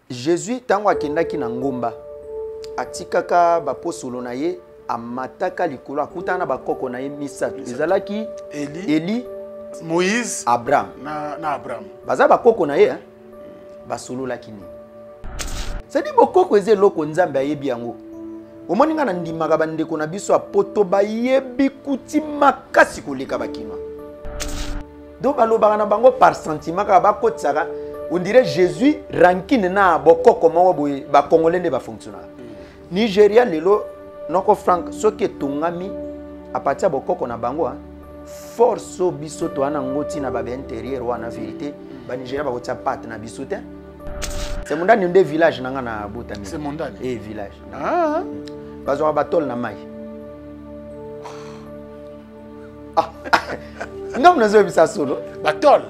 Jésus tango akendaki na ngomba atikaka baposolo na ye amataka likolo akutana bakoko na ye misato ezalaki Eli Moïse Abraham na Abraham baza bakoko na ye basololaki nini c'est-à-dire bokoko eze eloko nzambe ayebi yango omoni nga na ndimaka bandeko na biso apoto bayebi kuti makasi koleka bakino do balobaka na bango par sentiment kaka bakotisaka on dirait Jésus rankine na bokoko moko boye bakongolais nde bafonctionnaka Nigeria lelo noko frank soki etongami a partir bokoko na bango force o biso to ana ngoti na babe intérieur wana vérité ba Nigeria ba kotia pat na biso te c'est mondani nde village nanga na botami c'est mondani village bazo batol na mai ngam nazo bisa solo batol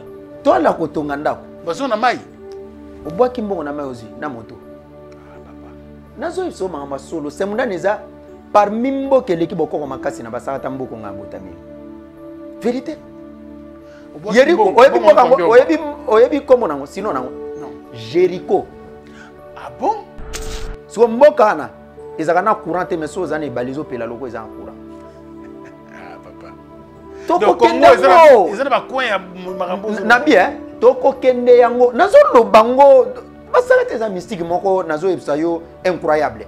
to la kotonga ndako bazo na mai obwaki mbongo na mai ozi na moto nazo so mama solo c'est mondani eza parmi mboka eleki bokoko makasi na basakata mboko nga botami vérité Jericho oyebi komo nango sino nango Jericho ah bon so mboka na ezaka na courant te mais so za na balizo pela loko eza en courant papa toko kende yango ezana ba coin ya makambo na bien toko kende yango nazo lo bango basakata eza mystique moko nazo ebisa yo incroyable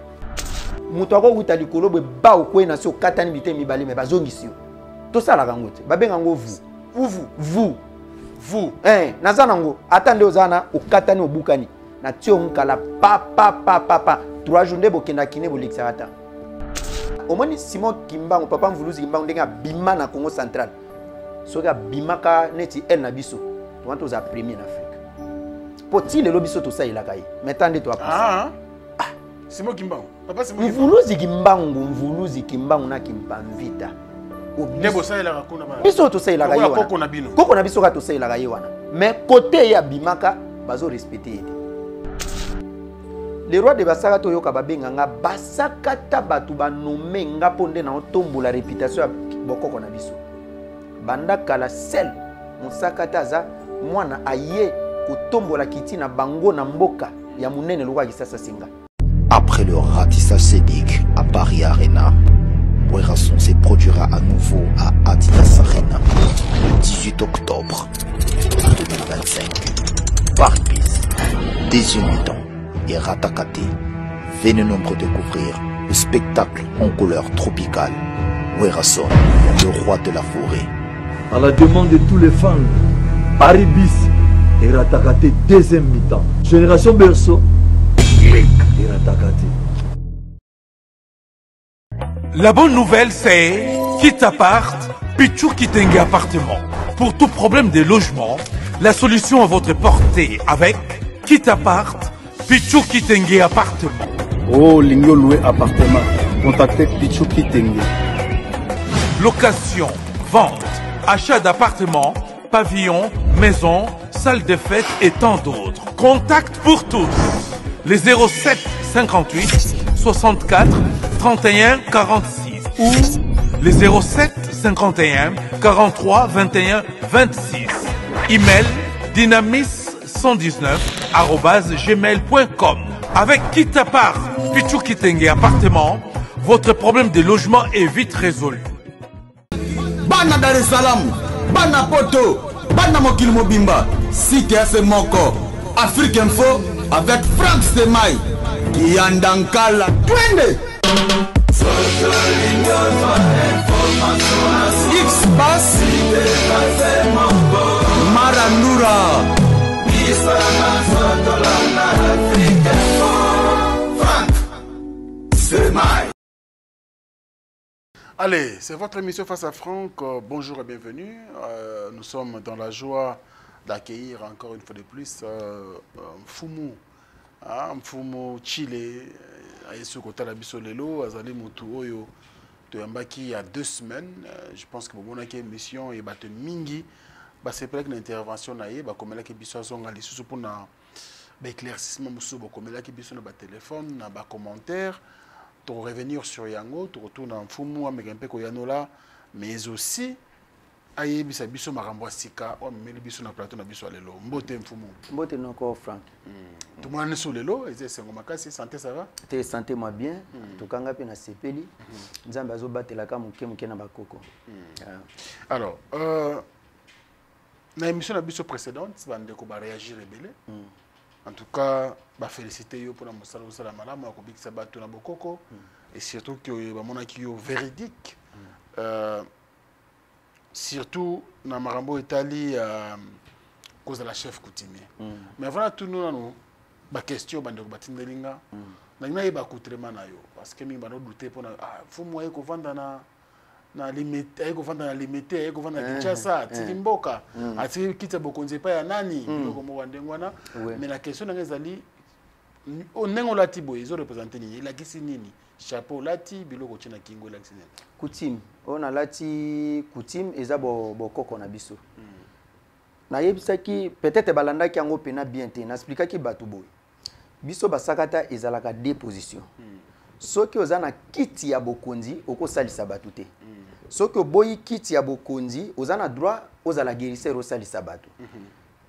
mutu akokuta likolo bwe ba okwena so katani bite mibale me bazongisi yo tosalaka ngo te babenga ngo vous naza nango ata nde ozana okatani obukani na tio nkala pa 3 jours nde bokenda kine bolekisaka ta omoni Simon Kimbangu papa Mvuluzi Kimbangu ndenge abima na Congo central soki abimaka neti el na biso towana toza premier na Afrique po ti lelo biso tosalelaka ye maintenant nde toapusa Simon Kimbangu papa Simon Mvuluzi Kimbangu na Kimpamvita Nebo sailaka kuna ba biso tosalelaka ye wana koko na biso ka tosalelaka ye wana mais côté ya bimaka bazo respecter ye le roi de basaka to yoka babenganga basakata batu banome nga ponde na otombola réputation ya bokoko na biso banda kala sel musakata za mwana aye kotombola kiti na bango na mboka ya munene lokwa kisasa singa. Après le ratissage scénique à Paris Arena, Werrason se produira à nouveau à Adidas Arena le 18 octobre 2025. Paris Bis, Désunidant et Ratakate. Venez nombreux découvrir le spectacle en couleur tropicale. Werrason, le roi de la forêt. À la demande de tous les fans, Paris Bis et Ratakate deuxième mi-temps. Génération Berceau et Ratakate. La bonne nouvelle, c'est Kitapart, Pichou Kitenge Appartement. Pour tout problème de logement, la solution à votre portée avec Kitapart, Pichou Kitenge Appartement. Oh, Lingo loué appartement. Contactez Pichou Kitenge. Location, vente, achat d'appartements, pavillons, maisons, salles de fête et tant d'autres. Contact pour tous. Les 07 58 64 31 46 ou les 07 51 43 21 26. Email dynamis119@gmail.com. Avec Kitapart, Pichou Kitenge Appartement, votre problème de logement est vite résolu. Bana Dar es Salaam, Bana Poto, Bana Mokil Mobimba, Site FM Moko, Afrique Info avec Frank Semai, Yandankala, Twende. X-Bass, Maranura, Frank Semai. Allez, c'est votre émission Face à Franck. Bonjour et bienvenue. Nous sommes dans la joie d'accueillir encore une fois de plus Mfumu. Mfumu Chile. Ayesu Kotala Bisolelo, Azali Mutu Oyo. Il y a 2 semaines. Je pense que mon émission est batte mingi. C'est peut-être une intervention naïe. Comme elle a besoin de sous pour un éclaircissement, comme elle a besoin de téléphone, de commentaires. Pour revenir sur Yango, tu retournes en Fumu avec un peu Koyanola, mais aussi ayebisa biso makambo ya sika omemeli biso na plateau na biso ya lelo mbote mfumu mbote noko Frank tumwana so lelo eze sengo makasi santé ça va te santé moi bien tukanga pe na sepeli nzambe azobatelaka moke na bakoko. Alors na émission na biso précédente bandeko ba réagir rebelle en tout cas ba féliciter yo pour na mosala osala malamu ya kobikisa bato na bokoko et surtout que ba monaki yo véridique surtout na marambo etali cause de la chef coutumier mais voilà tout nous nous ba question bandeko batindelinga na ngina ba coutrement na yo parce que mi ba no douter pour na faut moi ko vanda na limite ay ko vanda na limite ay ko vanda Kinshasa tilimboka ati kita bokonze pa ya nani ko mo wandengwana mais la question na ngezali onengo lati boy zo représenter ni la kisi nini chapeau lati biloko china kingo la kisi coutume on a lati coutume eza bokoko na biso na yebisaki peut-être balandaki yango pena bien te na expliquaki batu boy biso basakata ezalaka deux positions soki oza na kiti ya bokonzi okosalisa batu te soki oboyi kiti ya bokonzi oza na droit ozala guérisseur osalisa batu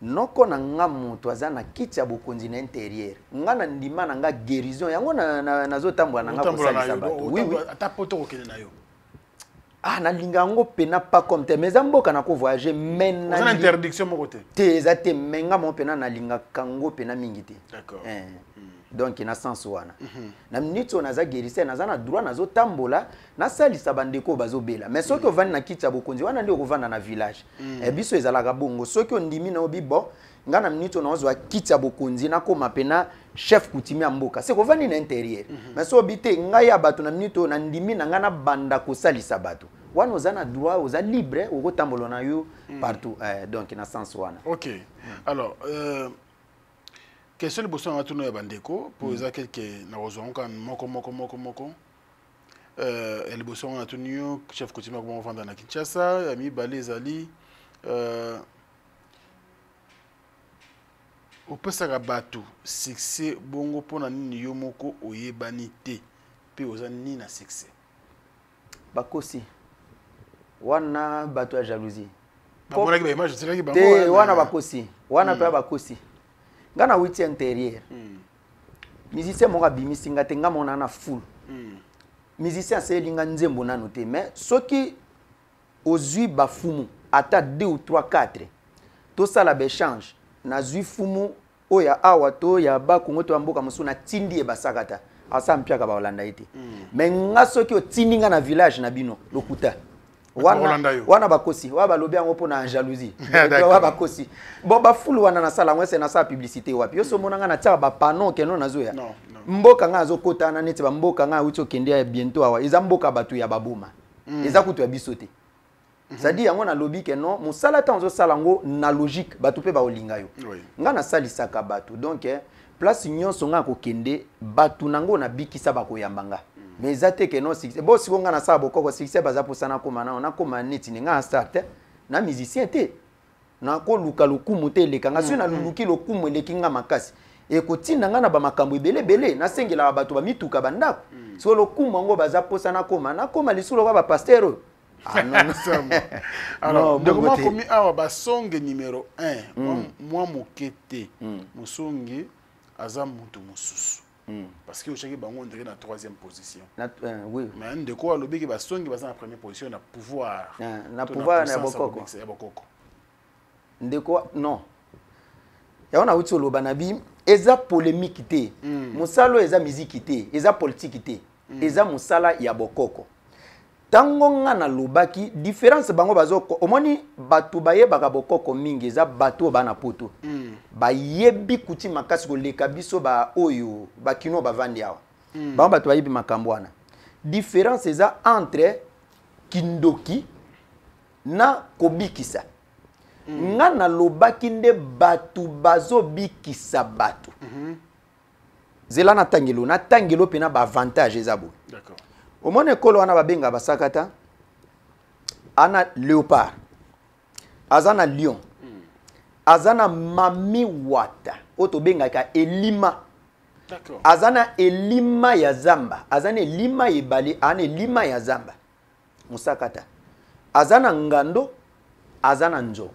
noko na nga moto aza na kiti ya bokonzi na intérieur nga na ndima na nga guérison yango nazotambola na nga kosalisa batu oui ata poto kokende na yo na linga yango pena pas comme te mais mboka na ko voyager mais na interdiction moko te ezate menga mo pena na linga kango pena mingi te d'accord donc na sens wana na minute on aza guérisseur naza na droit nazo tambola na salisa bandeko bazobela mais soki ovandi na kiti ya bokonzi wana ndio kovanda na village biso ezalaka bongo soki ondimi na obi bon nga na minute on ozwa kiti ya bokonzi na koma pena chef coutumier ya mboka c'est kovandi na intérieur mais so obite ngai ya bato na minute na ndimi na nga na banda kosalisa bato wana oza na droit oza libre okotambola na yo partout donc na sens wana. OK alors question de boson à tourner bandeko poser quelques na ozon kan moko el boson à tourner chef coutumier comme vendre na Kinshasa ami balezali opesaka bato succès bongo pona nini yo moko oyebani te pe oza nini na succès bakosi wana bato ya jalousie bamonaki ba image tiraki bango te wana bakosi wana pe bakosi nga na witi intérieur musicien moko abimisi nga te nga mona na full musicien aselinga nzembo nano te mais soki ozwi bafumu ata 2 ou 3 4 tosala béchange na zwi fumu oya awa to ya bakongo to mboka musu na tindi e basakata asa mpiaka ba Holanda ite mais nga soki otindi nga na village na bino lokuta wana bakosi wa balobi yango pona jalousie wa bakosi bo bafulu wana na sala ngwese na sa publicité wapi yo so monanga na tia ba panneau keno nazoya mboka nga azokota na neti ba mboka nga uti okende bientôt awa eza mboka batu ya babuma eza kutu ya bisote c'est-à-dire yango na lobi ke non musala ta nzo sala ngo na logique batu pe ba olinga yo nga na salisaka batu donc place nyonso nga ko kende batu nango na bikisa ba koyambanga mais ezate ke non succès bo si nga na sala bokoko succès baza posana koma na koma neti nga start na musicien te na ko luka lokumu te leka nga so na luluki lokumu eleki nga makasi e kotinda nga na ba makambo ebele na sengela bato ba mituka bandako so lokumu ngo baza posana koma na koma lisulo ba pasteur alors de comment commis awa songe numéro 1 moi mokete musonge aza mutu mususu parce que ochaki bango ndenge na 3e position oui mais ndeko alobi ke songe baza na première position na pouvoir na bokoko ndeko non ya ona uti oloba na bi eza polémique te musalo eza musique te eza politique te eza musala ya bokoko tango nga na lobaki différence bango bazo omoni batu bayebaka bokoko mingi eza batu bana poto bayebi kuti makasi koleka biso ba oyo bakino bavandi awa bango batu bayebi makambo wana différence eza entre kindoki na kobikisa nga na lobaki nde batu bazo bikisa batu zela na tangelo pena ba avantage eza bo d'accord omone kolo wana babenga basakata ana léopard azana lion azana mami wata oto bengaka elima d'accord azana elima ya zamba azana elima yebali ana elima ya zamba musakata azana ngando azana nzoko.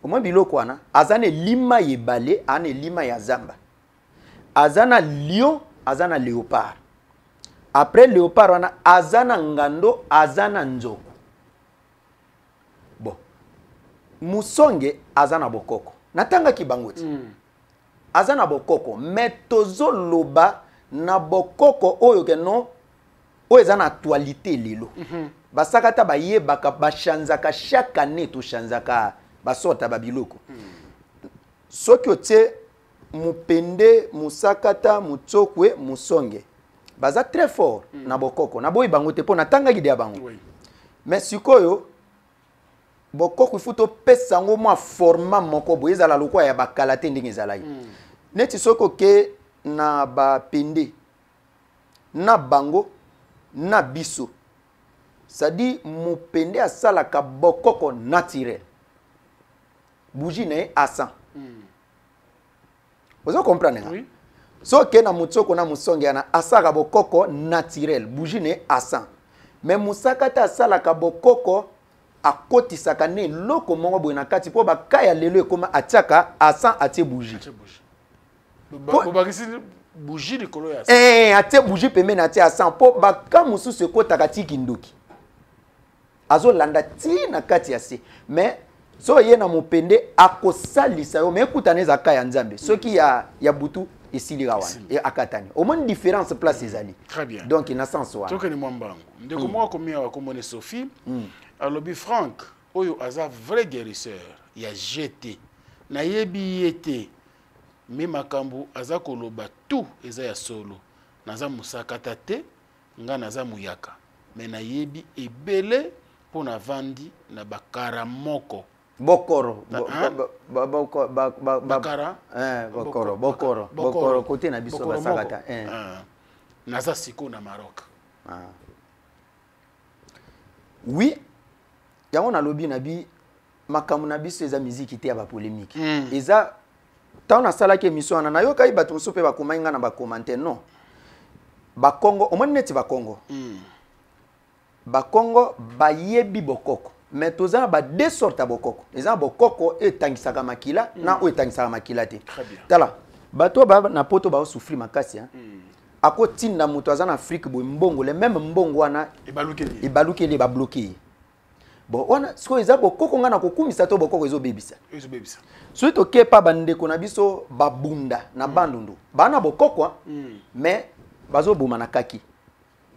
Omwe biloko wana azana lima yebale ane lima ya zamba. Azana lion, azana léopard. Après léopard wana azana ngando, azana nzoko. Bon. Musonge azana bokoko. Natanga kibangoti. Azana bokoko, metozo loba na bokoko oyo ke non oyo ezana actualité lelo. Basakata ba yebaka ba chanzaka chaque année to chanzaka basota babiloko. Soki otie mupende, musakata, mutsokwe, musonge. Baza très fort na bokoko. Na boyi bango te po na tanga gide ya bango. Oui. Mais sikoyo bokoko ifuto pesa ngo mwa format moko boye ezala lokwa ya bakala te ndenge ezalaki. Neti soko ke na bapende na bango na biso. Sadi mupende asalaka bokoko naturel. Bougie na ye asan. Vous comprenez? Oui. So ke na mutsoko na musonge na asaka bokoko naturel. Bougie na ye asan. Mais musakata asalaka bokoko akotisaka ne loko mongo boye na kati po bakaya lelo ekoma atiaka asan atie bougie. Bobakisi bougie likolo ya. Atie bougie pembe na atie asan po baka mususu ekotaka tiki ndoki. Azo landa ti na kati ya se. Mais so ye na mupende akosalisa yo mais ekuta neza kaya nzambe. Soki ya butu esilira wana e akatani. Au moins différence place ezali. Très bien. Donc ina sens wana. Toke ni mwambango. Ndeko mwa komia wa komone Sophie. Alobi Franck oyo aza vrai guérisseur ya GT. Na yebi yete me makambu aza koloba tout eza ya solo. Naza musakata te nga naza muyaka. Me na yebi ebele pona vandi na bakara moko. Bokoro. Bakara. Bokoro. Côté na biso basakata. Naza siko na Maroc. Oui. Yango na lobi na bi makamu na biso eza musique te ya ba polémique. Eza tant na sala ke émission na yo kai bato so pe ba komainga na ba commentaire non. Ba Congo, o moni neti ba Congo. Ba Congo ba yebi bokoko. Mais toza ba deux sortes bokoko. Eza bokoko etangisaka makila na o etangisaka makila te. Tala. Bato ba na poto ba souffrir makasi hein. Ako tinda muto aza na Afrique bo mbongo le même mbongo wana ebalukeli ba bloquer. Bon wana siko eza bokoko nga na kokumisa to bokoko ezo bebisa. Soki tokepa bandeko na biso babunda na bandundu. Bana bokoko mais bazoboma na kaki.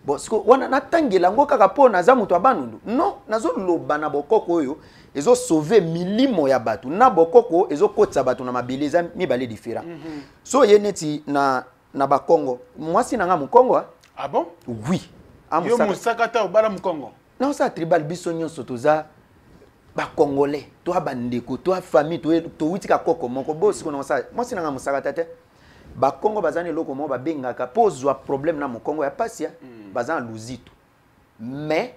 Bon siko wana natangela ngo kaka po naza muto abandundu. Non, nazo loba na bokoko oyo ezo sauver milimo ya batu. Na bokoko ezo kotsa batu na mabeleza mibale différent. So ye neti na Bakongo. Mwasi na nga Mukongo. Ah bon? Oui. Yo musakata obala Mukongo. Non, ça tribal biso nyonso toza ba congolais, toi bandeko, toi famille, toi witika koko moko boss ko na ça. Moi sinanga musakata te. Ba Congo bazane loko mo ba bengaka pozwa problème na Mukongo ya pasia, bazana luzito. Mais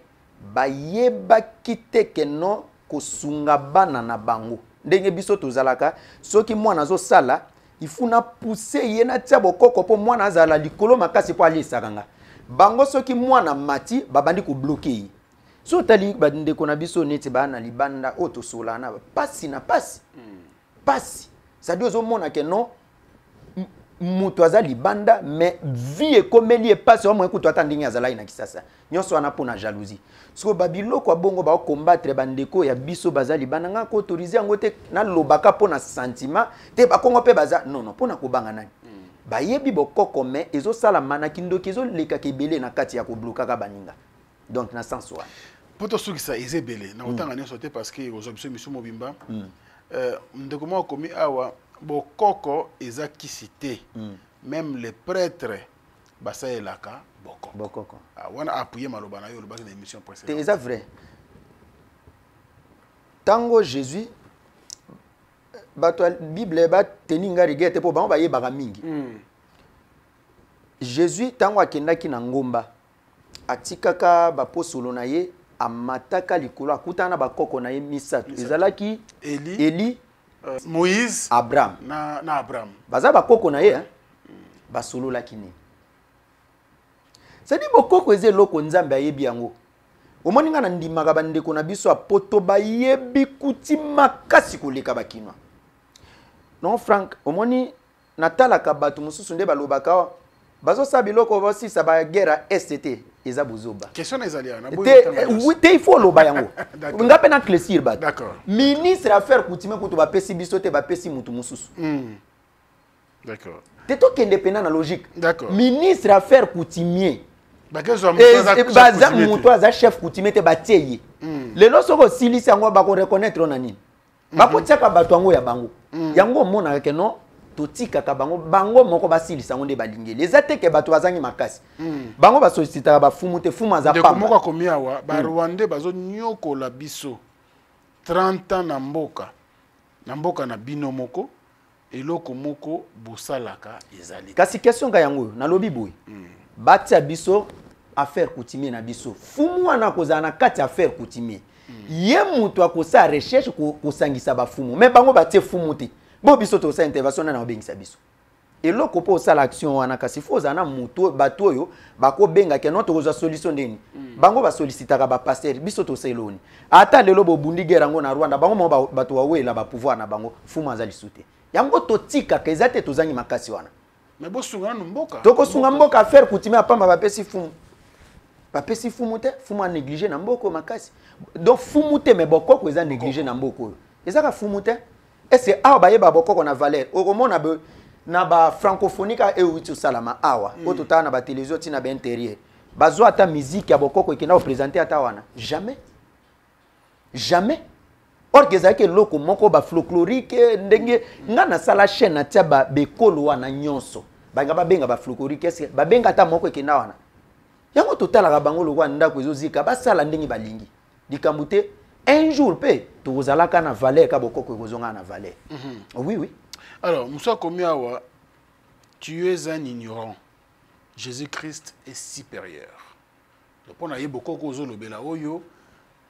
ba yeba kiteke no kosunga bana na bango. Ndenge biso tozalaka, soki mwana zo sala, il faut na pousser yena tia bokoko po mwana azala likolo makasi po ali sakanga. Bango soki mwana mati babandi ko bloquer. So tali bandeko na biso neti bana libanda oto solana pasi na pasi. Pasi. Ça dit au mona ke non mutu aza libanda mais vie ekomeli epasi omo ekutu atandingi azala ina kisasa. Nyonso wana pona jalousie. So babiloko bongo ba combattre bandeko ya biso baza libanda nga ko autoriser yango te na lobaka pona sentiment te ba kongo pe baza non pona kobanga nani. Ba yebi bokoko mais ezo sala manaki ndoki ezo leka kebele na kati ya ko bloka ka baninga. Donc na sens wana. Poto soki ça ezebele na otanga nyonso te parce que aujourd'hui mission mobimba ndeko mo komi awa bokoko eza kisite même les prêtres basa elaka bokoko wana appuyer maloba na yo lobaki na émission précédente c'est vrai. Tango Jésus bato Bible ba teninga rigete po bango ba yebaka mingi. Jésus tango akendaki na ngomba atikaka ba posolo na ye amataka likolo akutana bakoko na ye misato ezalaki Eli Moïse Abraham na Abraham baza bakoko na ye basolo laki ni. C'est dit bokoko eze loko nzambe ayebi yango. omoni nga na ndimaka bandeko na biso apoto bayebi kuti makasi koleka bakinwa. Non Frank, omoni natalaka bato mosusu nde balobaka bazo sabiloko basisa ba guerre ST eza buzoba. Question ezali ana oui, il faut loba yango. Nga pena clésir bat. D'accord. Ministre affaires coutumier kutu ba pesi biso te ba pesi mutu mosusu. D'accord. Teto kende pena na logique. D'accord. Ministre affaires coutumier. Baza mutu aza chef coutumier te batie. Lelo soko silisi yango ba ko reconnaître na nini. Ba ko tiaka bato yango ya bango. Yango mona ke non totika ka bango moko basilisa ngo nde balingeli ezate ke bato bazangi makasi bango ba sollicita ba fumu te fumu za pamba moko komia wa ba Rwanda bazo nyoko la biso 30 ans na mboka na bino moko eloko moko bosalaka ezali kasi question ka yango na lobi boy batia biso affaire coutumier na biso fumu wana kozana na kati affaire coutumier ye mutu akosa recherche ko sangisa ba fumu mais bango batie fumu te bo biso to sa intervention na obengisa biso eloko po sala action wana kasi fo zana mutu bato oyo bako benga ke noto kozwa solution ndeni bango ba sollicitaka ba pasteur biso to seloni ata lelo bo bundi guerre ngo na Rwanda bango mo bato wawela ba pouvoir na bango fuma azali sute yango to tika ke ezate to zangi makasi wana mais bo sunga no mboka to ko sunga mboka faire coutumier apamba ba pesi fumu ba pesi fumu te fumu a négliger na mboko makasi donc fumu te mais bokoko eza négliger na mboko ezaka fumu te. Est-ce que ba yeba bokoko na valeur okomona be na ba francophonie ka euti salama awa otota na ba télévision tina ba intérieur bazo ata musique ya bokoko ekena o présenter ata wana jamais or que zaki loko moko ba folklorique ndenge nga na sala chaîne na tia ba bekolo wana nyonso banga ba benga ba folklorique est-ce ba benga ata moko ekena wana yango totala ka bango lokwa ndako ezozika ba sala ndenge balingi dikambute un jour pe tozalaka na valeur ka bokoko ekozonga na valeur. Oui. Alors Moussa Komiawa, tu es un ignorant. Jésus-Christ est supérieur. Donc on a eu beaucoup de choses là oyo,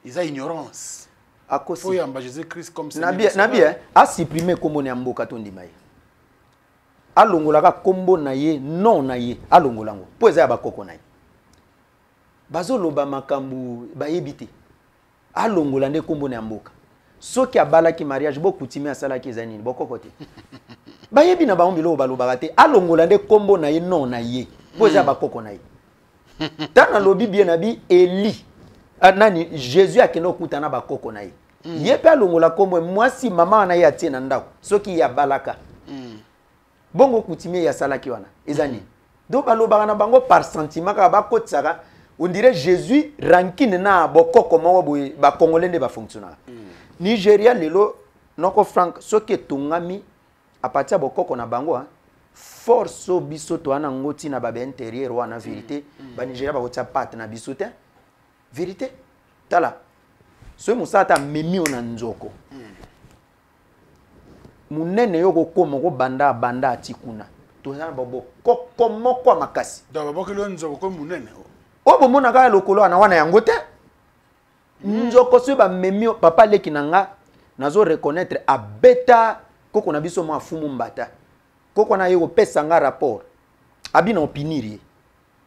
ils ont ignorance. À cause faut yamba Jésus-Christ comme ça. Nabi a supprimer kombo na mboka tondi mai. Alongolaka kombo na ye non na ye alongolango. Po eza ba koko na ye. Bazo loba makambu ba yebite. Alongola nde kombo na mboka soki abalaki mariage bo coutumier asalaki ezanini bokoko te bayebi na bango bilo balobaka te alongola nde kombo na ye non na ye po eza bakoko na ye tana lobi bien na bi Eli nani Jésus akende okutana bakoko na ye ye pe alongola kombo mwasi mama na ye atie na ndako soki ya balaka bongo coutumier ya salaki wana ezanini do balobaka na bango par sentiment ka bakotsaka. On dirait Jésus rankine na bokoko moko boye ba congolais ne ba fonctionner. Nigeria lelo noko Frank soki tungami a partir bokoko na bango force biso to ana ngoti na ba intérieur wana vérité ba Nigeria ba kotia pat na biso te vérité tala so musata memi ona nzoko munene yoko komo ko banda atikuna to na bokoko moko makasi donc bokelo nzoko ko munene obo mona ka lokolo ana wana yango te nzoko so ba memio papa leki nanga nazo reconnaître abeta koko na biso mwa fumu mbata koko na yego pesa nga rapport abi na opinirie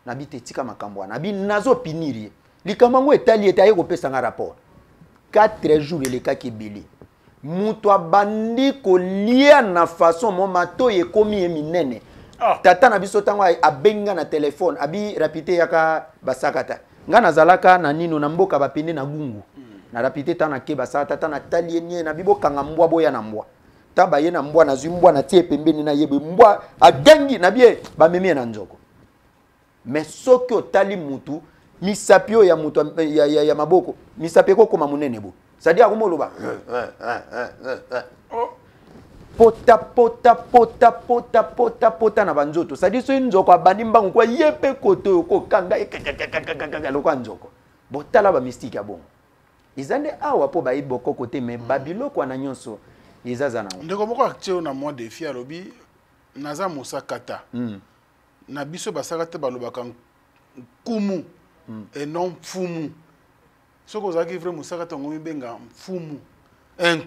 na bi tetika makambo na bi nazo opinirie likamango etali eta yego pesa nga rapport 4 jours le ka kibili muto abandi ko lia na façon mo mato yekomi eminene. Tata na biso tango abenga na telefone abi rapide yaka basakata nga nazalaka na nino na mboka bapende na gungu na rapide tana ke basata tata na talienye na bibo kanga mbwa boya na mbwa taba ye na mbwa na zimbwa na tie pembeni na yebe mbwa agangi na bie ba memie na nzoko mais soki otali mutu misapio ya mutu ya maboko misapeko koma munene bo c'est-à-dire akomoloba pota na banzoto c'est-à-dire so nzoko abandi mbangu kwa yepe koto ko kanga lokwa nzoko botala ba mystique ya bongo izande awa po ba iboko kote me babiloko na nyonso izaza na ndeko moko acteur na moi défi alobi naza musakata na biso basakata balobaka kumu et non fumu soko zaki vrai musakata ngomi benga fumu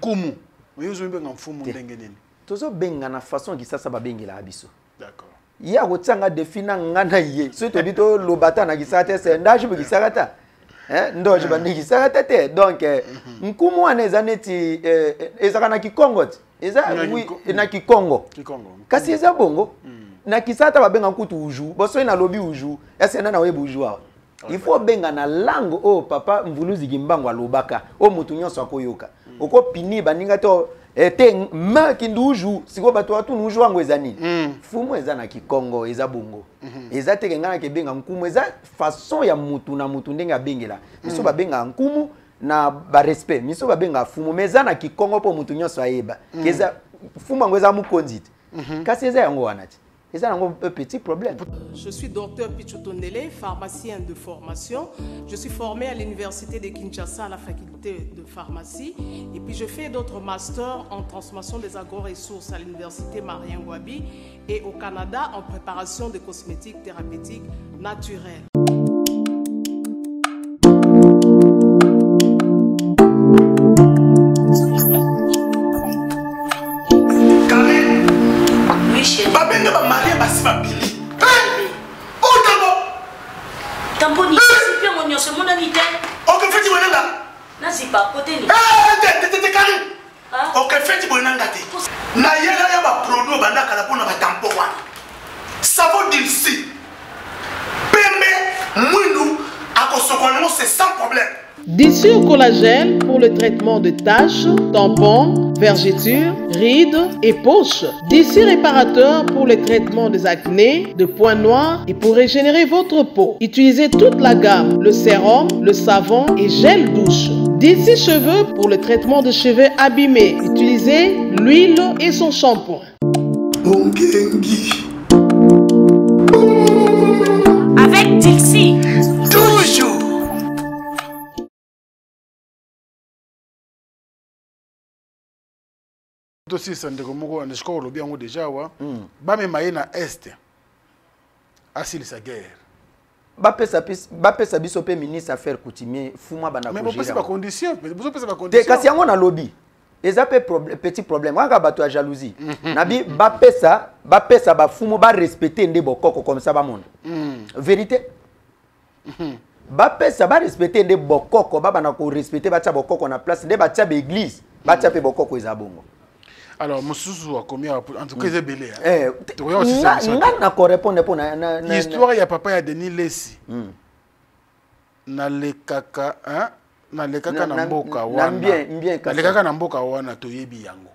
kumu moyozo benga mfumu ndenge nini tozo benga na façon ki sasa ba bengela abiso. D'accord. Ya ko tsanga defina ngana ye so to bito lobata na kisata se ndashi be kisata ndoje bandikisaka tete donc nkumu wana eza neti ezaka na kikongo ti eza na kikongo kasi eza bongo na kisata babenga nkutu uju boso na lobi uju esena na webu uju awa il faut benga na langue o papa mvuluzi kimbango alobaka o mutu nyonso akoyoka oko pini baninga to te ma kindu uju siko bato watu nuju wangu eza nini fumu eza na kikongo eza bongo eza te ngana ke benga nkumu eza façon ya mutu na mutu ndenge abengela miso babenga nkumu na ba respect miso babenga fumu meza na kikongo po mutu nyonso ayeba keza fumu ngo eza mukonzite kasi eza yango wana ti eza nango un petit problème. Je suis docteur Pichou Tondele, pharmacien de formation. Je suis formé à l'université de Kinshasa à la faculté de pharmacie et puis je fais d'autres masters en transformation des agro-ressources à l'université Marien Ngouabi et au Canada en préparation de cosmétiques thérapeutiques naturelles. Babende ba marié basi ba bili. Oh d'abord. Tamponi, c'est bien mon nyonso mon ami. OK, feti bonanga. Na si pas côté ni. Te kari. OK, feti bonanga te. Na yela ya ba produit banda kala pona ba tampo wana. Savon d'ici. Pembe mwindu akosokono c'est sans problème. Dissure collagène pour le traitement de taches, tampons, vergetures, rides et poches. Dissure réparateur pour le traitement des acnés, de points noirs et pour régénérer votre peau. Utilisez toute la gamme, le sérum, le savon et gel douche. Dissure cheveux pour le traitement de cheveux abîmés. Utilisez l'huile et son shampoing. Avec Dixie. Toujours. Aussi sandeko moko na shiko lobi yango déjà wa ba me maye na est asili sa guerre bapesa biso pe ministre affaires coutumier fuma bana ko mais bon pas condition besoin pas te condition kasi yango na lobby eza pe petit problème kaka bato ya jalousie nabi bapesa ba fumu ba respecter nde bokoko comme ça ba monde vérité bapesa ba respecter nde bokoko ba bana ko respecter ba tia bokoko na place nde ba tia be église ba tia pe bokoko eza bongo. Alors, Moussou a commis en tout cas, c'est belé. Na ko répondre pour na histoire ya papa ya Denis Lessi. Na le kaka, hein? Na le kaka na mboka wana. Na le kaka na mboka wana toyebi yango.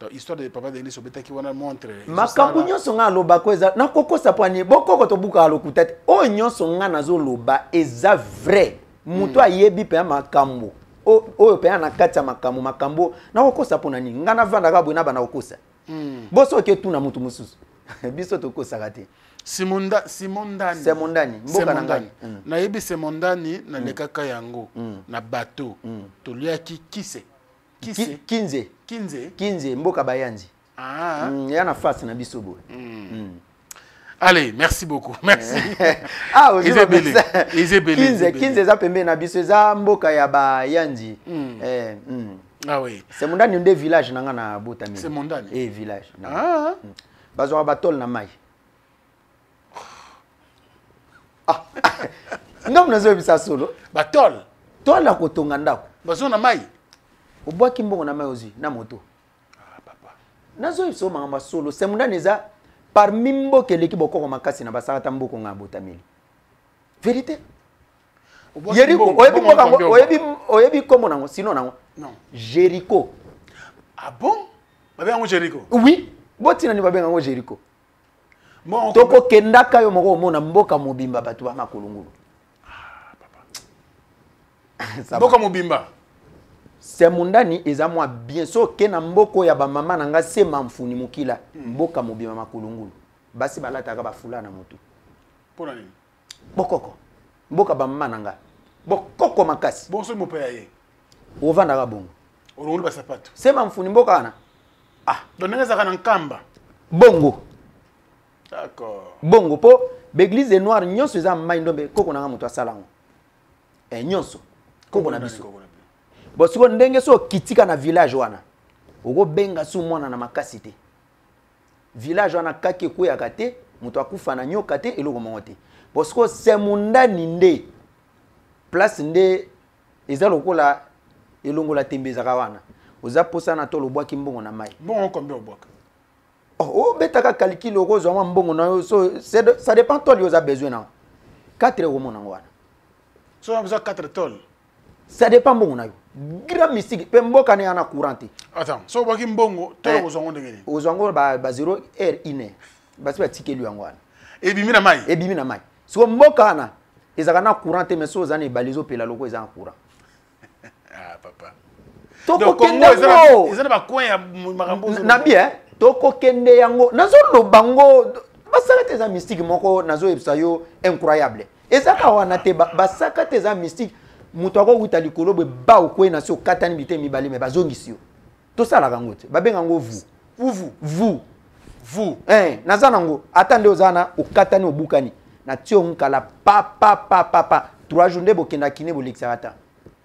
Donc histoire de papa Denis Obeta qui wana montre. Makambu nyonso nga loba ko eza na kokosa poanie bokoko to buka lokuta te. O nyonso nga nazo loba eza vrai. Muto ayebi pe makambu. Oyo pe na kati makambo na kokosa pona nini ngana vanda ka bwina bana kokosa boso ke tuna mutu mususu biso to kosa kate Simondani mboka na ngani na yebi Simondani na lekaka yango na bateau to liaki kinze mboka bayanzi ya na face na biso bo. Allez, merci beaucoup. Merci. Isabelle. 15 za pembe na biso za mboka ya ba yanzi. Ah oui. C'est mondani nde village nanga na Botamini. C'est mondani. Village. Ah. Bazo batol na mai. Ngam nazo bisa solo. Batol. Tol la kotonga ndako. Bazo na mai. Obwa kimbongo na mai ozi na moto. Papa. Nazo biso manga solo. C'est mondani za parmi mboka eleki bokoko makasi na basaka mboko nga Botamili. Vérité. Jericho, oyebi komo nango sino nango. Non. Jericho. Ah bon? Babe yango Jericho. Oui. Botina ni babe yango Jericho. Bon, toko kendaka yo moko mona mboka mobimba batu ba makolungulu. Ah papa. Mboka mobimba. C'est mondani eza mwa bien so ke na mboko ya ba mama nanga se mamfuni mukila mboka mobimba makolungulu. Basi balata ka bafula na motu. Pona nini? Bokoko. Mboka ba mama nanga. Bokoko makasi. Bon so mo pa ye. Ovanda ka bongo. Olongulu ba sapato. Se mamfuni mboka ana. Donenga za kana nkamba. Bongo. D'accord. Bongo po l'église noire nyonso eza mai ndombe koko nanga moto asalango. Nyonso. Koko na biso. Bo siko ndenge so kitika na village wana. Oko benga su mwana na makasi te. Village wana kake kuya kate, moto akufa na nyoka te eloko mongo te. Bo siko se mundani nde place nde eza lokola elongola tembezaka wana oza posa na to lobwaki mbongo na mai mbongo combien obwaka oh betaka calcul okozwa mwa mbongo na yo so ça dépend toi li oza besoin na 4 euros mon wana so on a besoin 4 tol ça dépend mbongo na yo grand mystique pe mboka ne ana courante attends so obwaki mbongo tolo kozongo ndenge ni ozongo ba 0 heure 1 basi ba tikeli yango wana ebimi na mai so mboka na ezaka na courante mais so zana ebalizo pela loko eza en courant ah papa toko kende yango ezana ba coin ya makambo na bien toko kende yango nazo lobango basaka teza mystique moko nazo ebisa yo incroyable ezaka wana te basaka teza mystique muto ako wuta likolo be ba okwe na so katani bite mibale me bazongisi yo to sala kango te babenga ngo vous naza nango atande ozana okatani obukani na tio nkala pa 3 jours nde bokenda kine bolexata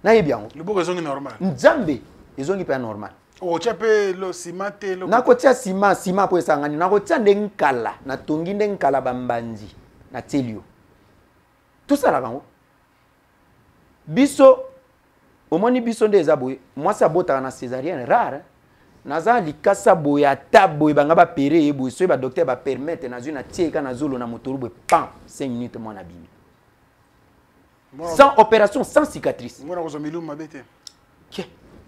na yebi yango le boko zongi normal nzambe ezongi pa normal o chape lo simate lo na kotia sima po esangani na kotia nde nkala na tongi nde nkala bambanzi na telio tout ça la kango biso omoni biso nde eza boye mwasi abotaka na césarienne rare naza likasa boye ata boye banga bapere ye boye soki badocteur bapermettre nazwi na tieka na zolo na motoro boye pam 5 minutes mwana bimi sans opération sans cicatrice mwana kozwa milumu mabe te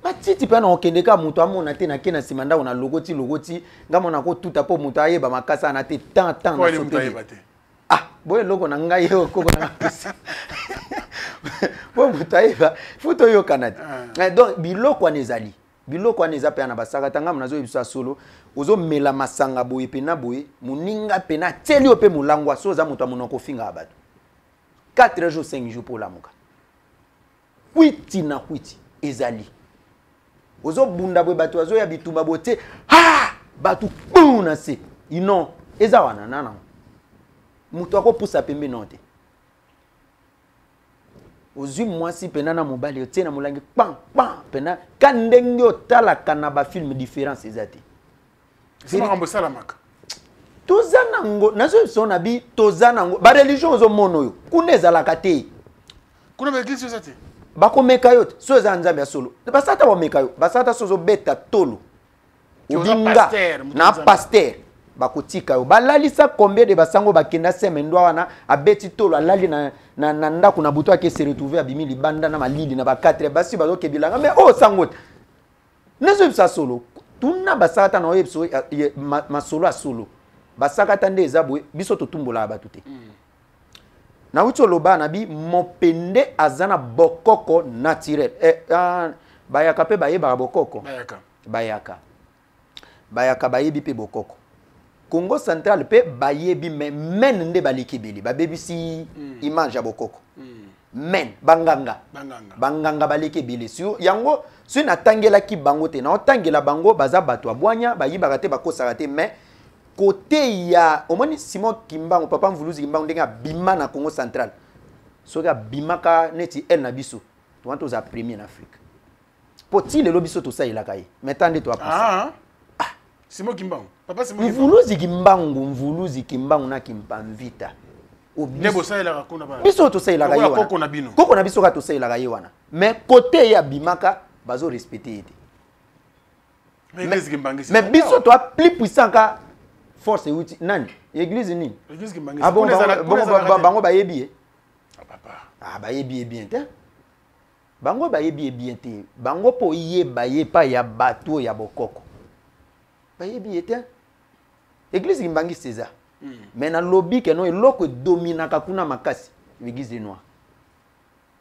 matiti mpe na okende ka moto amona te nake na nsima ndako na logoti nga mona kotuta mpo moto ayeba makasa ana te tant na sote boye eloko na ngai yo koko na ngapesi po moto ayeba futo oyokana te donc biloko wana ezali biloko wana eza mpe na basaka ntango nazoyebisa solo ozomela masanga boye mpe na boye moninga mpe na tieli yo mpe molangwa so oza moto amona kofinga bato 4 jours 5 jours mpo olamuka kwiti na kwiti ezali ozobunda boye bato bazoya bitumba boye te bato kpuu na se ino eza wana nana moto akopusa pembe no te ozwi mwasi pena na mobali otie na molangi kpan pena ka ndenge otalaka na bafilme différence eza te toza nango nazoyebiso na bi toza nango bareligion ozomona oyo kuna ezalaka te kuna baeglise eza te bakomeka yo te so eza nzambe ya solo basata bameka yo basata so ozobeta tolo obinga na paster bakotika yo balalisa combien de basango bakenda seme ndwa wana abeti tolo alali na ndako na buto ake se retrouver abimi libanda na malili na ba 4 basi bazokebilanga mais oh sango te nazoyebisa solo tuna basata na oyebiso masolo a solo basakata nde eza boye biso totumbola bato te na wuti oloba na bi mopende aza na bokoko naturel bayaka mpe bayebaka bokoko bayaka bayebi mpe bokoko Congo central mpe bayebi men nde balekebeli babebisi image ya bokoko men banganga balekebeli yango soki natangelaki bango te naotangela bango baza bato abwanya bayibaka te bakosaka te mais côté ya omoni Simon Kimbangu papa Mvuluzi Kimbangu ndenge abima na Congo central soki abimaka neti el na biso towana toza premier na Afrique po ti lelo biso tosalelaka ye maintenant nde toapusa Simon Kimbangu papa Simon Mvuluzi Kimbangu na Kimpamvita Nebo saelaka kuna ba biso tosalelaka ye wana koko na biso ka tosalelaka ye wana mais côté ya bimaka bazo respecter ete mais biso to plus puissant ka force uti nani église nini église Kimbangu bango bayebi bayebi bien te bango bayebi bien te bango po yeba yepa ya bato ya bokoko bayebi te église Kimbangu César mais na lobby ke no eloko dominaka kuna makasi l'église noire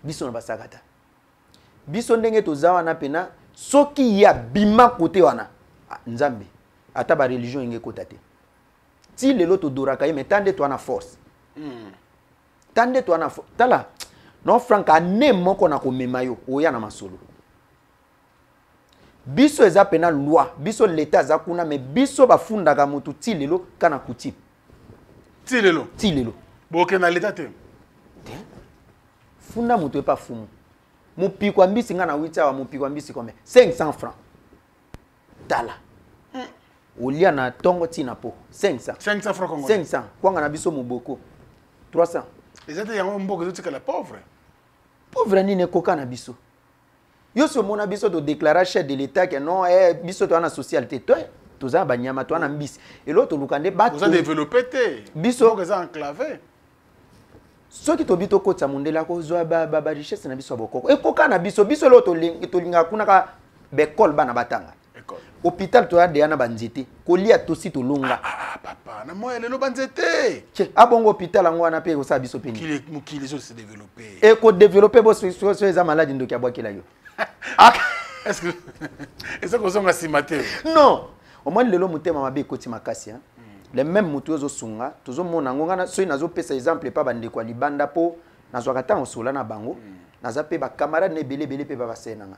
biso na basakata biso ndenge toza wana pena soki ya bima kote wana nzambe ata ba religion inge kota te ti lelo to doraka ye mais tande to na force tande to na tala no frank ane moko na komema yo oya na masolo biso eza pena loi biso l'état za kuna mais biso bafundaka mutu ti lelo kana kuti ti lelo boke na l'état te funda mutu epa fumu mupikwa mbisi nga na wita wa mupikwa mbisi kome 500 francs tala olia na tongo tina po 500 francs congolais 500 kwanga na biso muboko 300 ezate yango mboko zotika la pauvre pauvre nini koka na biso yo so mona biso to déclarer chef de l'état que non biso to na socialité toi toza banyama to na mbisi et l'autre lukande ba vous avez développé biso que ça enclavé soki to bito ko tsa mundela ko zo ba richesse na biso bokoko e koka na biso l'autre to linga kuna ka bekol bana batanga école hôpital to ya de na banzete ko lia to si to longa papa na moi lelo banzete che abongo hôpital ngo wana pe ko sa biso peni mukili zo se développer et ko développer bo so eza malade ndoki abwakela yo est-ce que vous avez maté non au moins lelo mutema mabe koti makasi hein les mêmes mutu zo sunga tozo mona ngona so nazo pesa exemple pa bande kwa libanda po nazo kata osola na bango naza pe ba camarade ne belé pe ba basenanga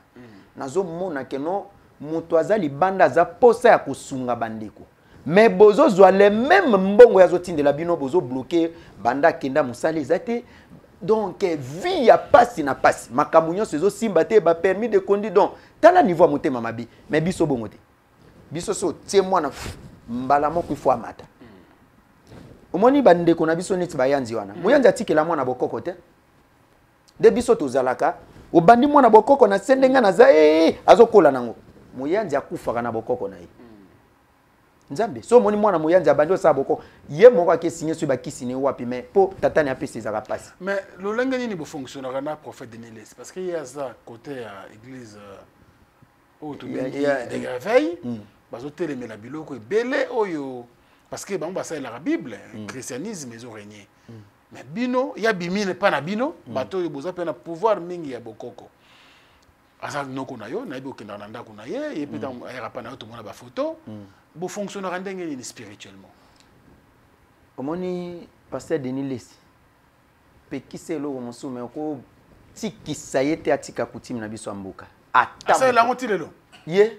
nazo mona ke no mutu azali banda za posa ya kosunga bandeko mais bozo zo les mêmes mbongo ya zo tindela bino bozo bloquer banda kenda musali zate donc vie ya passe na passe makamunyo sezo simba te ba permis de conduire donc tala niveau motema mabi mais biso bongo te biso so témoin na mbala moko ifo amata omoni bande ko na biso neti bayanzi wana muyanzi atikela mwana bokoko te de biso tozalaka obandi mwana bokoko na sendenga na za azokola nango muyanzi akufaka na bokoko na ye nzambe so moni mwana muyanzi abandi osa bokoko ye moko akesinye so bakisine wapi mais po tatani apesi za passe mais le lenga nini bo fonctionnera na prophète Denis parce que il y a ça côté à église au tout bien des réveils bazo telemela biloko ebele oyo parce que bango basa la Bible christianisme ils ont régné mais bino ya bimine pas na bino bato yo boza pe na pouvoir mingi ya bokoko asa noko na yo na yebi okenda na ndako na ye pe dans ayaka pa na yo to mona ba photo bo fonctionnera ndenge ni spirituellement omoni pasteur Denis Lesi pekiselo ko musume ko tikisa yete atika kutimi na biso ambuka asa la ngotilelo ye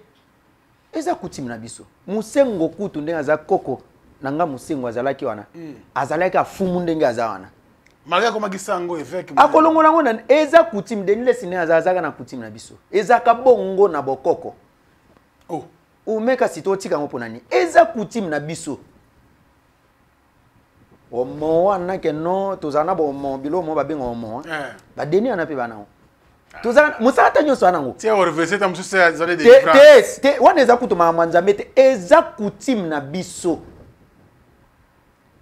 eza kutimi na biso musengo kutu ndenge za koko nanga musengo azalaki wana azalaki afumu ndenge azawana malgré comme gisango évêque akolongo nango na eza kutimi Denis Lesi ne azazaka na kutimi na biso eza kabongo na bokoko oh umeka sitotika ngo ponani eza kutimi na biso omo wana ke no tozana bo mo bilo mo babenga omo ba Denis ana pe bana tozana musata nyoso anango ti o reverser tam so ça zone de différence te wana eza kutuma manzambe te eza kutimi na biso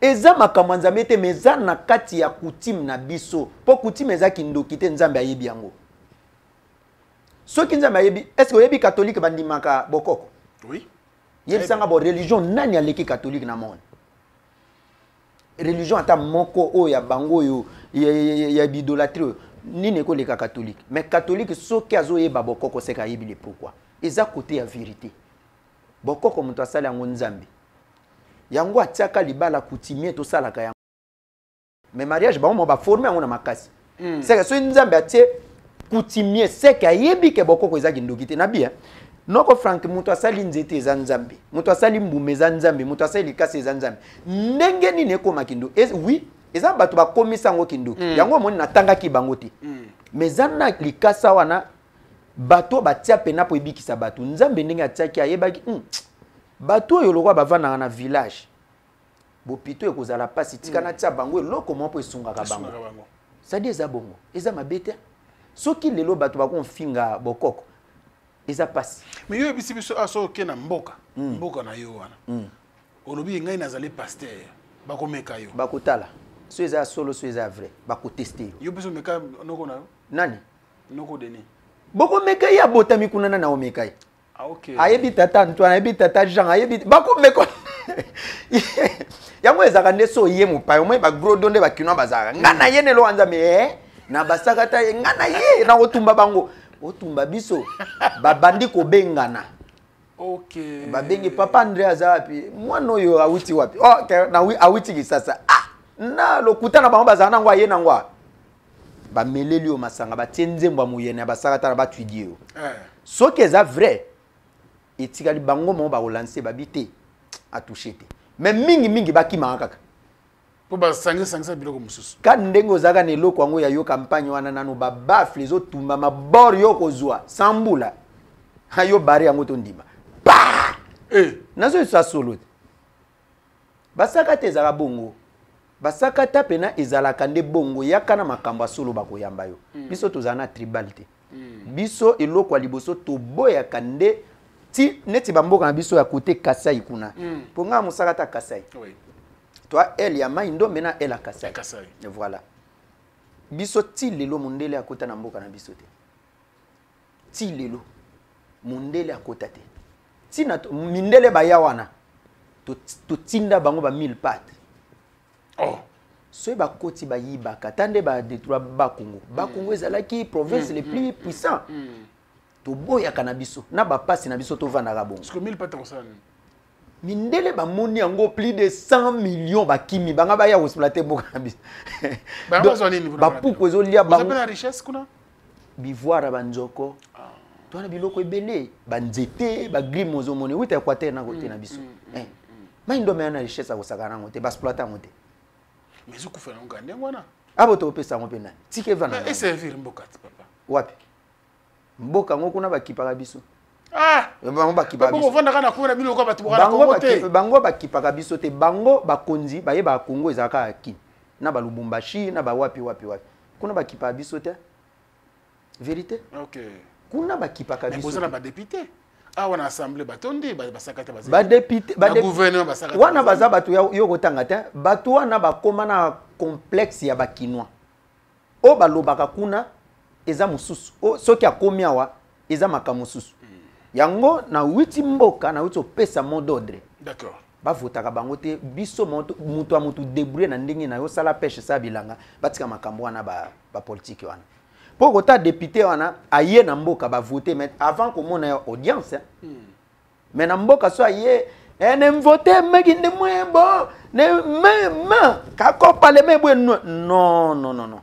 eza makamwanzambe te meza na kati ya kutimi na biso po kutimi eza kindoki te nzambe ayebi yango soki nzambe ayebi est-ce que oyebi catholique bandimaka bokoko oui yebisanga bo religion nani aleki catholique na monde religion ata moko o ya bango yo ya bidolâtrie nini ko leka catholique mais catholique soki azoyeba bokoko seka yebi le pourquoi eza côté ya vérité bokoko mutu asali yango nzambe yango atiaka libala coutumier to salaka yango mais mariage bango ba former yango na makasi seka so nzambe atie coutumier seka yebi ke bokoko eza kindoki te na bien noko Frank mutu asali nzete eza nzambe mutu asali mbume eza nzambe mutu asali likasi eza nzambe ndenge nini ekoma kindo oui eza bato bakomisa yango kindo yango moni natangaki bango te mais zana likasa wana bato batia pena po ebikisa bato nzambe ndenge atiaki ayebaki bato oyo lokwa bavandaka na village bopito ekozala pasi tika na tia bango eloko moko po esungaka bango sadi eza bongo eza mabe te soki lelo bato bakonfinga bokoko eza pasi mais yo ebisi biso aso ke na mboka mboka na yo wana olobi ngai nazali pasteur bakomeka yo bakotala so eza solo so eza vrai bakotester yo biso meka noko na nani noko Denis bokomeka ya botami kuna na omeka ye okay ayebi tata Antoine ayebi tata Jean ayebi bakomeka yango ezaka nde so ye mopai omoi bagrodo nde bakino bazaka ngana ye nelo wanza me na basakata ngana ye na otumba bango otumba biso babandi kobengana okay babengi papa Andrea zapi mwana oyo awiti wapi na awiti kisasa na lokuta na bango bazana nango aye nango bameleli o masanga batie nzembo muyene basakata na batwidie soki eza vrai etikali bango mo ba relancer babité a toucher te mais mingi bakima kaka po ba sangisa biloko mususu ka ndenge ozaka na eloko yango ya yo campagne wana nano ba bafle zo tumba mabor yo kozwa sambula ayo bari yango to ndima nazo isa solo basaka te ezaka bongo basakata pena ezalaka nde bongo yaka na makambo solo bakoyamba yo biso tozana tribalité biso eloko ya liboso toboyaka nde ti neti bamboka na biso ya kote Kasai kuna ponga musakata Kasai toi elle ya mai ndo mena elle a Kasai et voilà biso ti lelo mundele akota na mboka na biso te ti lelo mundele akota te ti na mindele baya wana to tinda bango ba 1000 pattes so ba koti ba yibaka tande ba détruire ba Congo ezalaki province les plus puissants to boya kana biso na ba passe na biso to vanda ka bongo parce que 1000 pattes ça mindele ba moni yango plus de 100 millions ba kimi banga ba ya exploiter boka na biso ba puko ezolia ba la richesse kuna bivoire ba nzoko to na biloko ebele ba nzete ba grimo zo moni wita Équateur na côté na biso mai ndo me na richesse ko sakana ngote ba exploiter ngote mais vous faites un gardien wana abo to pesa ngo pena tike vana et servir mboka papa wapi mboka ngo kuna bakipaka biso bango bakipaka biso vanda kana kuna biloko batu bokala Congo te bango bakipaka biso te bango bakonzi baye ba Congo ezaka aki na ba Lubumbashi na ba wapi kuna bakipaka biso te vérité kuna bakipaka biso mais vous na ba député wana assemblée batondi basakata ba député ba gouverneur basakata wana baza batu yo kotanga te batu wana bakoma na complexe ya bakinois o balobaka kuna eza mususu soki akomi awa eza makambo mususu yango na witi mboka na witi opesa mot d'ordre d'accord bavotaka bango te biso mutu a mutu débrouiller na ndenge na yo sala pêche sa bilanga batika makambo wana ba politique wana pour kota député wana aye na mboka ba voter mais avant ko mona audience mais na mboka so aye ne voter meki ndi mwebo ne mema kako parlement bwe non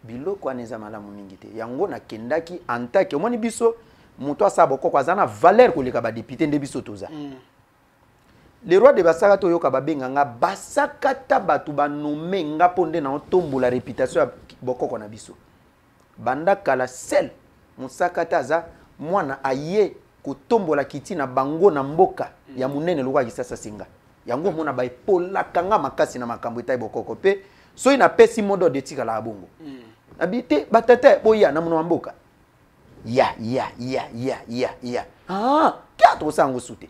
biloko aneza malamu mingi te yango na kendaki antake omoni biso muto asaba ko kwa zana valeur ko leka ba député nde biso toza le roi de basaka to yoka babenga nga basakata batu banome nga ponde na otombola réputation ya bokoko na biso banda kala sel musakata za mwana aye kotombola kiti na bango na mboka ya munene lokwa kisasa singa yango mona ba epola kanga makasi na makambo etai bokoko pe so ina pesi modo de tika la bongo abite batata boya na mwana mboka ya kia to sango sute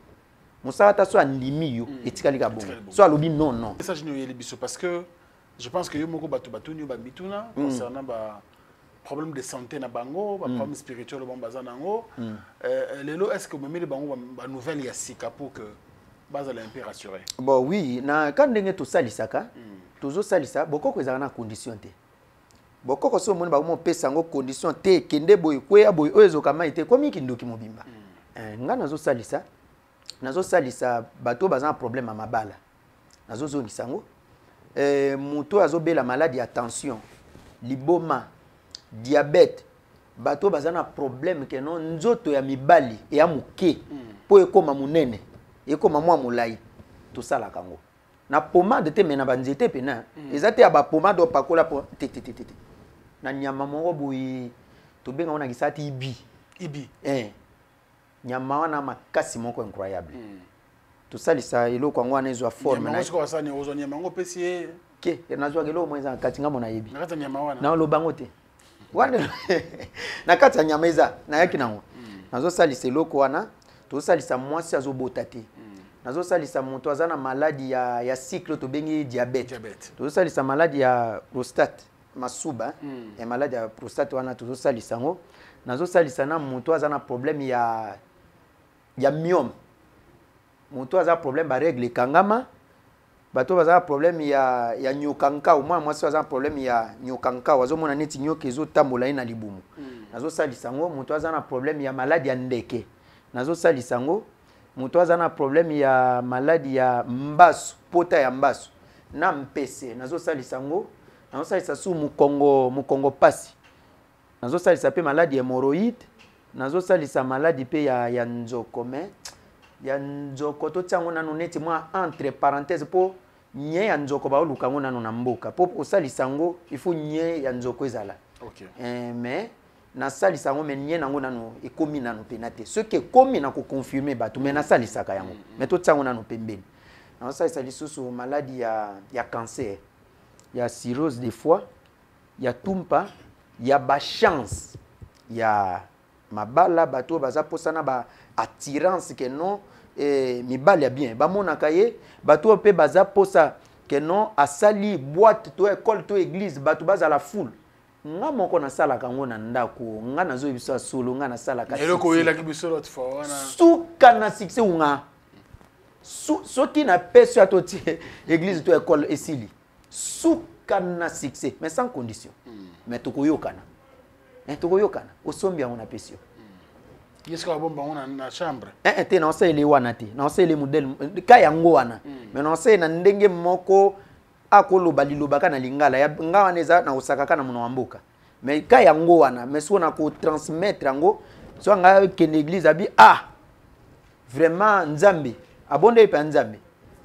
musakata so andimi yo etikali ka bongo so alobi non ça je ne biso parce que je pense que yo moko batu ni ba mituna concernant ba problème de santé na bango ba problème spirituel ba bazanango lelo est-ce que memeli bango ba nouvelle ya sika pour que baza la un peu rassuré bon oui na quand ndenge to salisaka tozo salisa bokoko ezaka na condition te bokoko so moni ba mo pesa ngo condition te kende boy kweya boy oyezo kama ite komi kindoki mobimba nga nazo salisa bato baza problème à mabala nazo zongisa ngo muto azobela maladie ya tension liboma diabète bato baza na problème ke non nzoto ya mibali ya muke po ekoma munene ekoma mwa mulai to sala kango na pomade te mena banzete pena ezate ya ba pomade opakola po te na nyama moko boyi to benga ona kisati ibi nyama wana makasi moko incroyable to salisa eloko yango wana ezwa forme na siko wasani ozo nyama ngo pesi ke nazwa kelo mwenza kati ngamo na yebi na kati nyama wana na lobango te wana na kati ya nyama eza na yaki nango nazo salisa eloko wana to salisa mwasi azobota te nazo salisa moto azana maladie ya cycle to bengi diabète to salisa maladie ya prostate masuba et maladie ya prostate wana to salisa ngo nazo salisa na moto azana problème ya myome moto aza problème ba règle kangama bato baza problème ya nyokanka au moins mwasi aza problème ya nyokanka wazomona neti nyoka ezo tambola ina libumu nazo salisa ngo moto aza na problème ya maladie ya ndeke nazo salisa ngo moto aza na problème ya maladie ya mbasu pota ya mbasu na mpese nazo salisa ngo nazo salisa su mukongo pasi nazo salisa pe maladie ya hémorroïde nazo salisa maladie pe ya nzoko mais ya nzoko to tsango nanu neti mwa entre parenthèses po nye ya nzoko ba oluka ngo nanu na mboka po osalisa ngo il faut nye ya nzoko ezala mais na salisa ngo mais nye nango nanu ekomi nanu penate ce que komi na ko confirmer bato mais na salisa ka yango mais to tsango nanu pembeni ça c'est lisusu maladie ya cancer, ya cirrhose des foie, ya tumpa, ya ba chance, ya mabala bato baza posana ba attirance que non mibali ya bien ba monaka ye bato pe baza posa que non asali boîte to école to église bato baza la foule nga moko na sala kango na ndako nga nazo biso solo nga na sala ka eloko yela ki biso lot fois wana suka na succès unga soki na peso ya to église to école esili suka na succès mais sans condition mais tokoyokana osombi yango na pesio Est-ce que bomba on na chambre te na ose ile wana te na ose ile modèle ka yango wana mais na ose na ndenge moko akoloba liloba na lingala ya ngawa neza na osaka kana mwana mboka mais ka yango wana mais so na ko transmettre yango so nga ke l'église abi vraiment nzambe abonde pe nzambe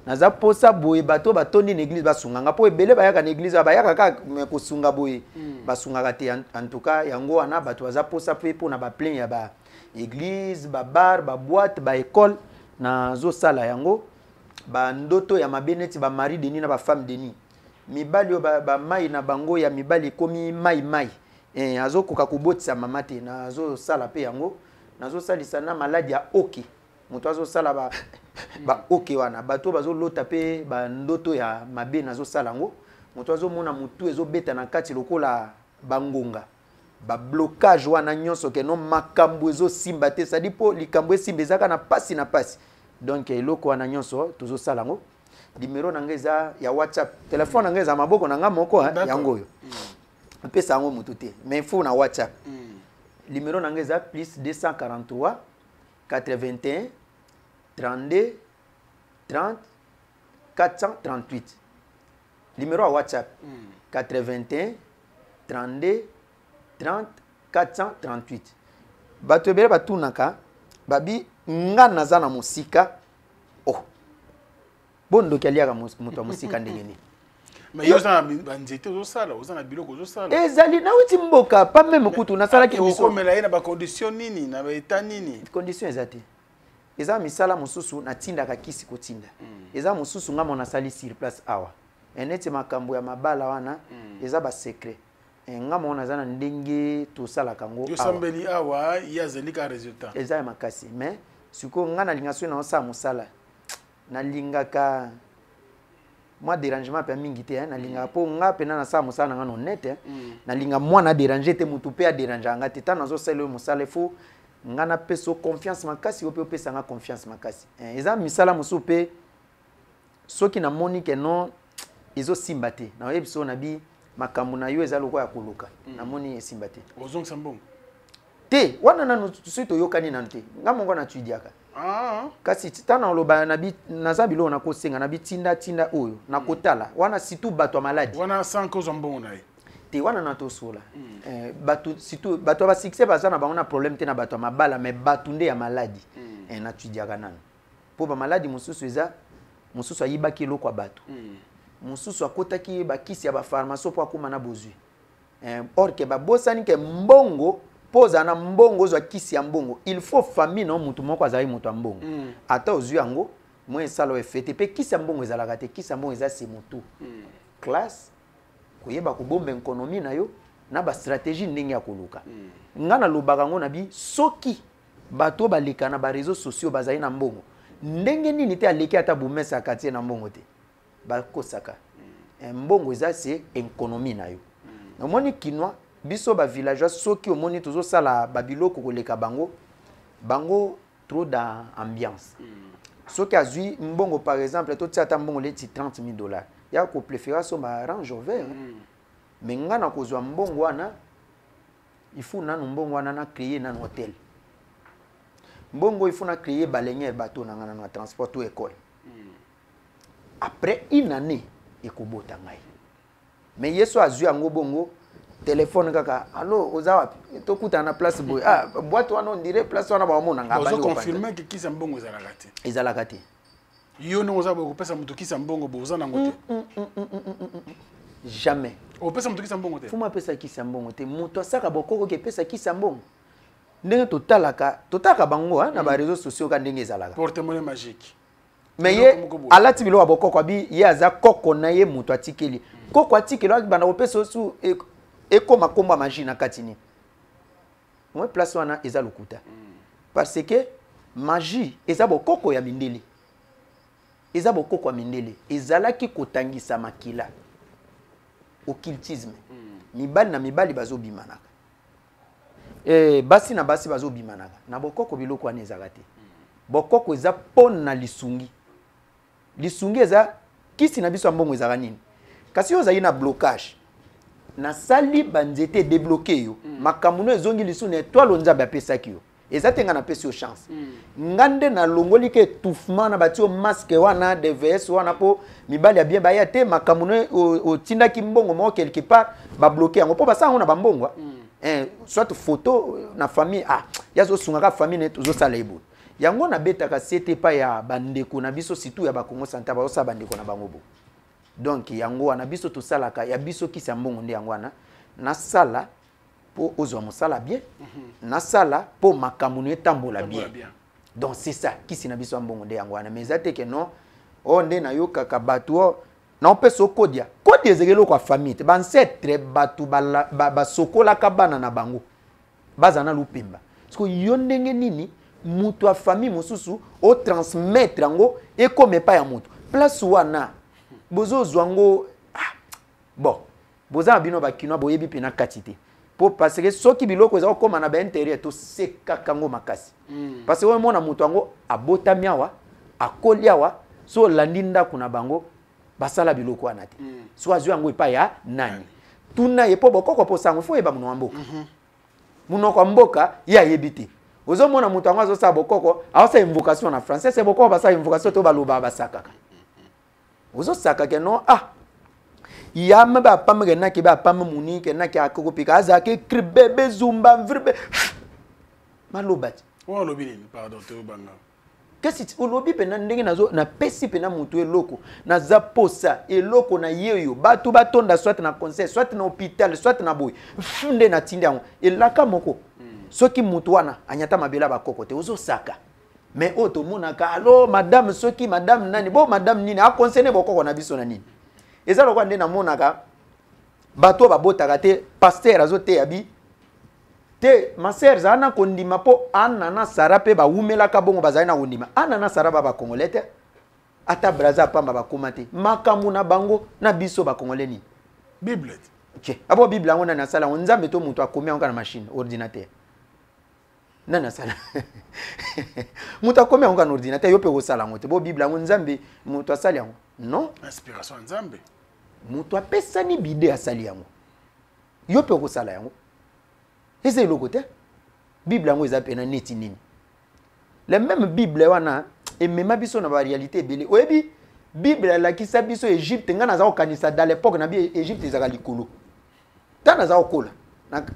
naza posa boye bato batondi na église basunga nga po ebele bayaka na église bayaka ka ko sunga boye basunga te en tout cas yango wana bato baza posa pe po na ba plein ya ba église ba bar ba boîte ba école na zo sala yango ba ndoto ya mabeneti ba mari deni na ba femme deni mibali yo ba mai na bango ya mibali komi mai azo koka kobotisa mama te na zo sala pe yango na zo salisa na maladie ya oki moto azo sala ba oki wana bato bazo lota pe ba ndoto ya mabe na zo sala yango moto azo mona mutu ezo beta na kati lokola bangonga ba blocage wana nyonso ke no makambo ezo simba te sadi po likambo esimba ezaka na pasi donc eloko wana nyonso tozo sala ngo numéro na ngeza ya WhatsApp téléphone na ngeza maboko na nga moko yango yo pesa yango mutu te mais faut na WhatsApp numéro na ngeza plus 243 81 32 30 438 numéro à WhatsApp 81 32 30 438 bato ebele batunaka babi nga naza na musika bondo kaliaka moto musika ndenge ni mais yo za banzete zo sala oza na biloko zo sala ezali na uti mboka pas même kutu na sala ki biso komela ina ba condition nini na ba état nini condition ezate eza misala mususu na tinda ka kisi kotinda eza mususu nga mona sali sur place awa enete makambo ya mabala wana eza ba secret nga mona zana ndenge to sala kango yo sambeli awa ya zelika résultat eza ya makasi mais siko nga na linga so na osa musala na linga ka moi dérangement pe mingi te na linga po nga pena na sa musala nga no net na linga moi na déranger te mutu pe a déranger nga te tana zo sala musala fo nga na peso confiance makasi o pe pesa nga confiance makasi eza misala musu pe soki na moni ke non ezo simba te na yebiso na bi makambo na yo eza loko ya koluka na moni esimba te ozong sambongo te wana nanu tusuito yokani nanu te nga mongo na tuidiaka kasi tana oloba na bi nazabilo na kosenga na bi tinda oyo na kotala wana situ bato maladi wana sanko zombongo na ye te wana na tosola bato situ bato ba succès baza na bango na problème te na bato mabala mais bato nde ya maladi na tuidiaka nanu po ba maladi mususu eza mususu ayibaki eloko ya bato mususu akotaki bakisi ya ba pharmacie po akoma na bozwi or ke babosani ke mbongo poza na mbongo zo kisi ya mbongo il faut famille no mutu moko azali mutu ya mbongo ata ozwi yango mo esalo efete pe kisi ya mbongo ezalaka te kisi ya mbongo eza se mutu classe koyeba kobomba économie na yo na ba stratégie ndenge ya koluka nga na lobaka ngo na bi soki bato baleka na ba réseaux sociaux bazali na mbongo ndenge nini te aleki ata bomesa katie na mbongo te bakosaka mbongo eza se économie na yo omoni kinwa biso ba villageois soki omoni tozo sala babiloko koleka bango trop d'ambiance soki azui mbongo par exemple to tiata mbongo leti $30,000 ya ko préférer so ba Range Rover mais nga na kozwa mbongo wana il faut nanu mbongo wana na créer nanu hôtel mbongo il faut na créer baleinière bateau na ngana na transport ou école après une année ekobota ngai mais yeso azui yango bongo téléphone kaka allo oza wapi tokuta na place boy boîte wana on dirait place wana ba mona ngaba ni confirmer que kisa mbongo ezalaka te yo no oza boko pesa mutu kisa mbongo boza na ngote jamais o pesa mutu kisa mbongo te fuma pesa kisa mbongo te mutu asaka bokoko ke pesa kisa mbongo ndenge totalaka bango na ba réseaux sociaux ka ndenge ezalaka porte-monnaie magique mais ye alati bilo abokoko abi ye aza koko na ye muto atikeli koko atikeli bana opesa su ekoma komba magie na katini moi place wana eza lokuta parce que magie eza bokoko ya mindele eza bokoko ya mindele ezalaki kotangisa makila occultisme mibali na mibali bazobimanaka basi na basi bazobimanaka na bokoko biloko wana ezaka te bokoko eza pona lisungi lisungi eza kisi na biso mbongo ezaka nini kasi yo zali na blocage na sali banzete débloquer yo makambo no ezongi lisu na étoile nzambe apesaki yo eza tenga na pesi yo chance ngande na longoli ke étouffement na batio masque wana DVS wana po mibali ya bien ba ya te makambo no otindaki mbongo mo quelque part ba bloquer yango po basanga na bambongo soit photo na famille yazo sungaka famille ne tozo sala ebo yango na betaka sete pa ya bandeko na biso situ ya bakongo santa ba osa bandeko na bango bo donc yango wana biso to salaka ya biso kisa mbongo ndi yango wana na sala po ozwa mosala bien na sala po makamuno etambola bien donc c'est ça kisi na biso mbongo ndi yango wana mais zate ke non onde na yoka ka batu na opeso kodia kodia ezekelo kwa famille ba ancêtre batu ba sokola ka bana na bango bazana lupimba parce que yo ndenge nini mutu a famille mosusu o transmettre yango e comme pas ya mutu place wana bozo zwango bon boza bino bakino boyebi pena katite po parce que soki biloko za koma na ba intérieur to seka kango makasi parce que we mona mutu yango abota miawa akoliawa so landinda kuna bango basala biloko wana te so azwi yango epa ya nani tuna yepo bokoko po sango fo yeba muno mboka muno kwa mboka ya yebite ozo mona mutu yango azosa bokoko aosa invocation na français c'est bokoko basa invocation to baloba basakaka ozo sakaka no yama ba pamge na ke ba pam munike na ke akoko pika azake kribebe zumba vrbe malobati o lobini pardon te banga kasi olobi pena ndenge nazo na pesi pena mutu eloko na zaposa eloko na yeyo batu batonda soit na conseil soit na hôpital soit na boy funde na tindi yango elaka moko soki mutu wana anyata mabela bakoko te ozo saka mais oto monaka allo madame soki madame nani bo madame nini a conseiller bokoko na biso na nini eza lokwa nde na monaka bato babotaka te pasteur azote abi te ma sœur zana kondima po anana sarape ba umelaka bongo bazali na kondima anana saraba ba congolais te ata braza pamba ba komate makamu na bango na biso ba congolais ni bible ok abo bible ngona na sala nzambe to mutu akomi ngana machine ordinateur nana sala mutu akomi ngana ordinateur yo pe ko sala ngote bo bible ngona nzambe mutu asali yango non inspiration nzambe mutu apesa ni bide asali yango yo pe ko sala yango ese loko te bible yango eza pena neti nini la même bible wana emema biso na ba réalité ebele oyebi bible lakisa biso Égypte nga naza kokanisa dans l'époque na bi Égypte ezaka likolo ta naza kokola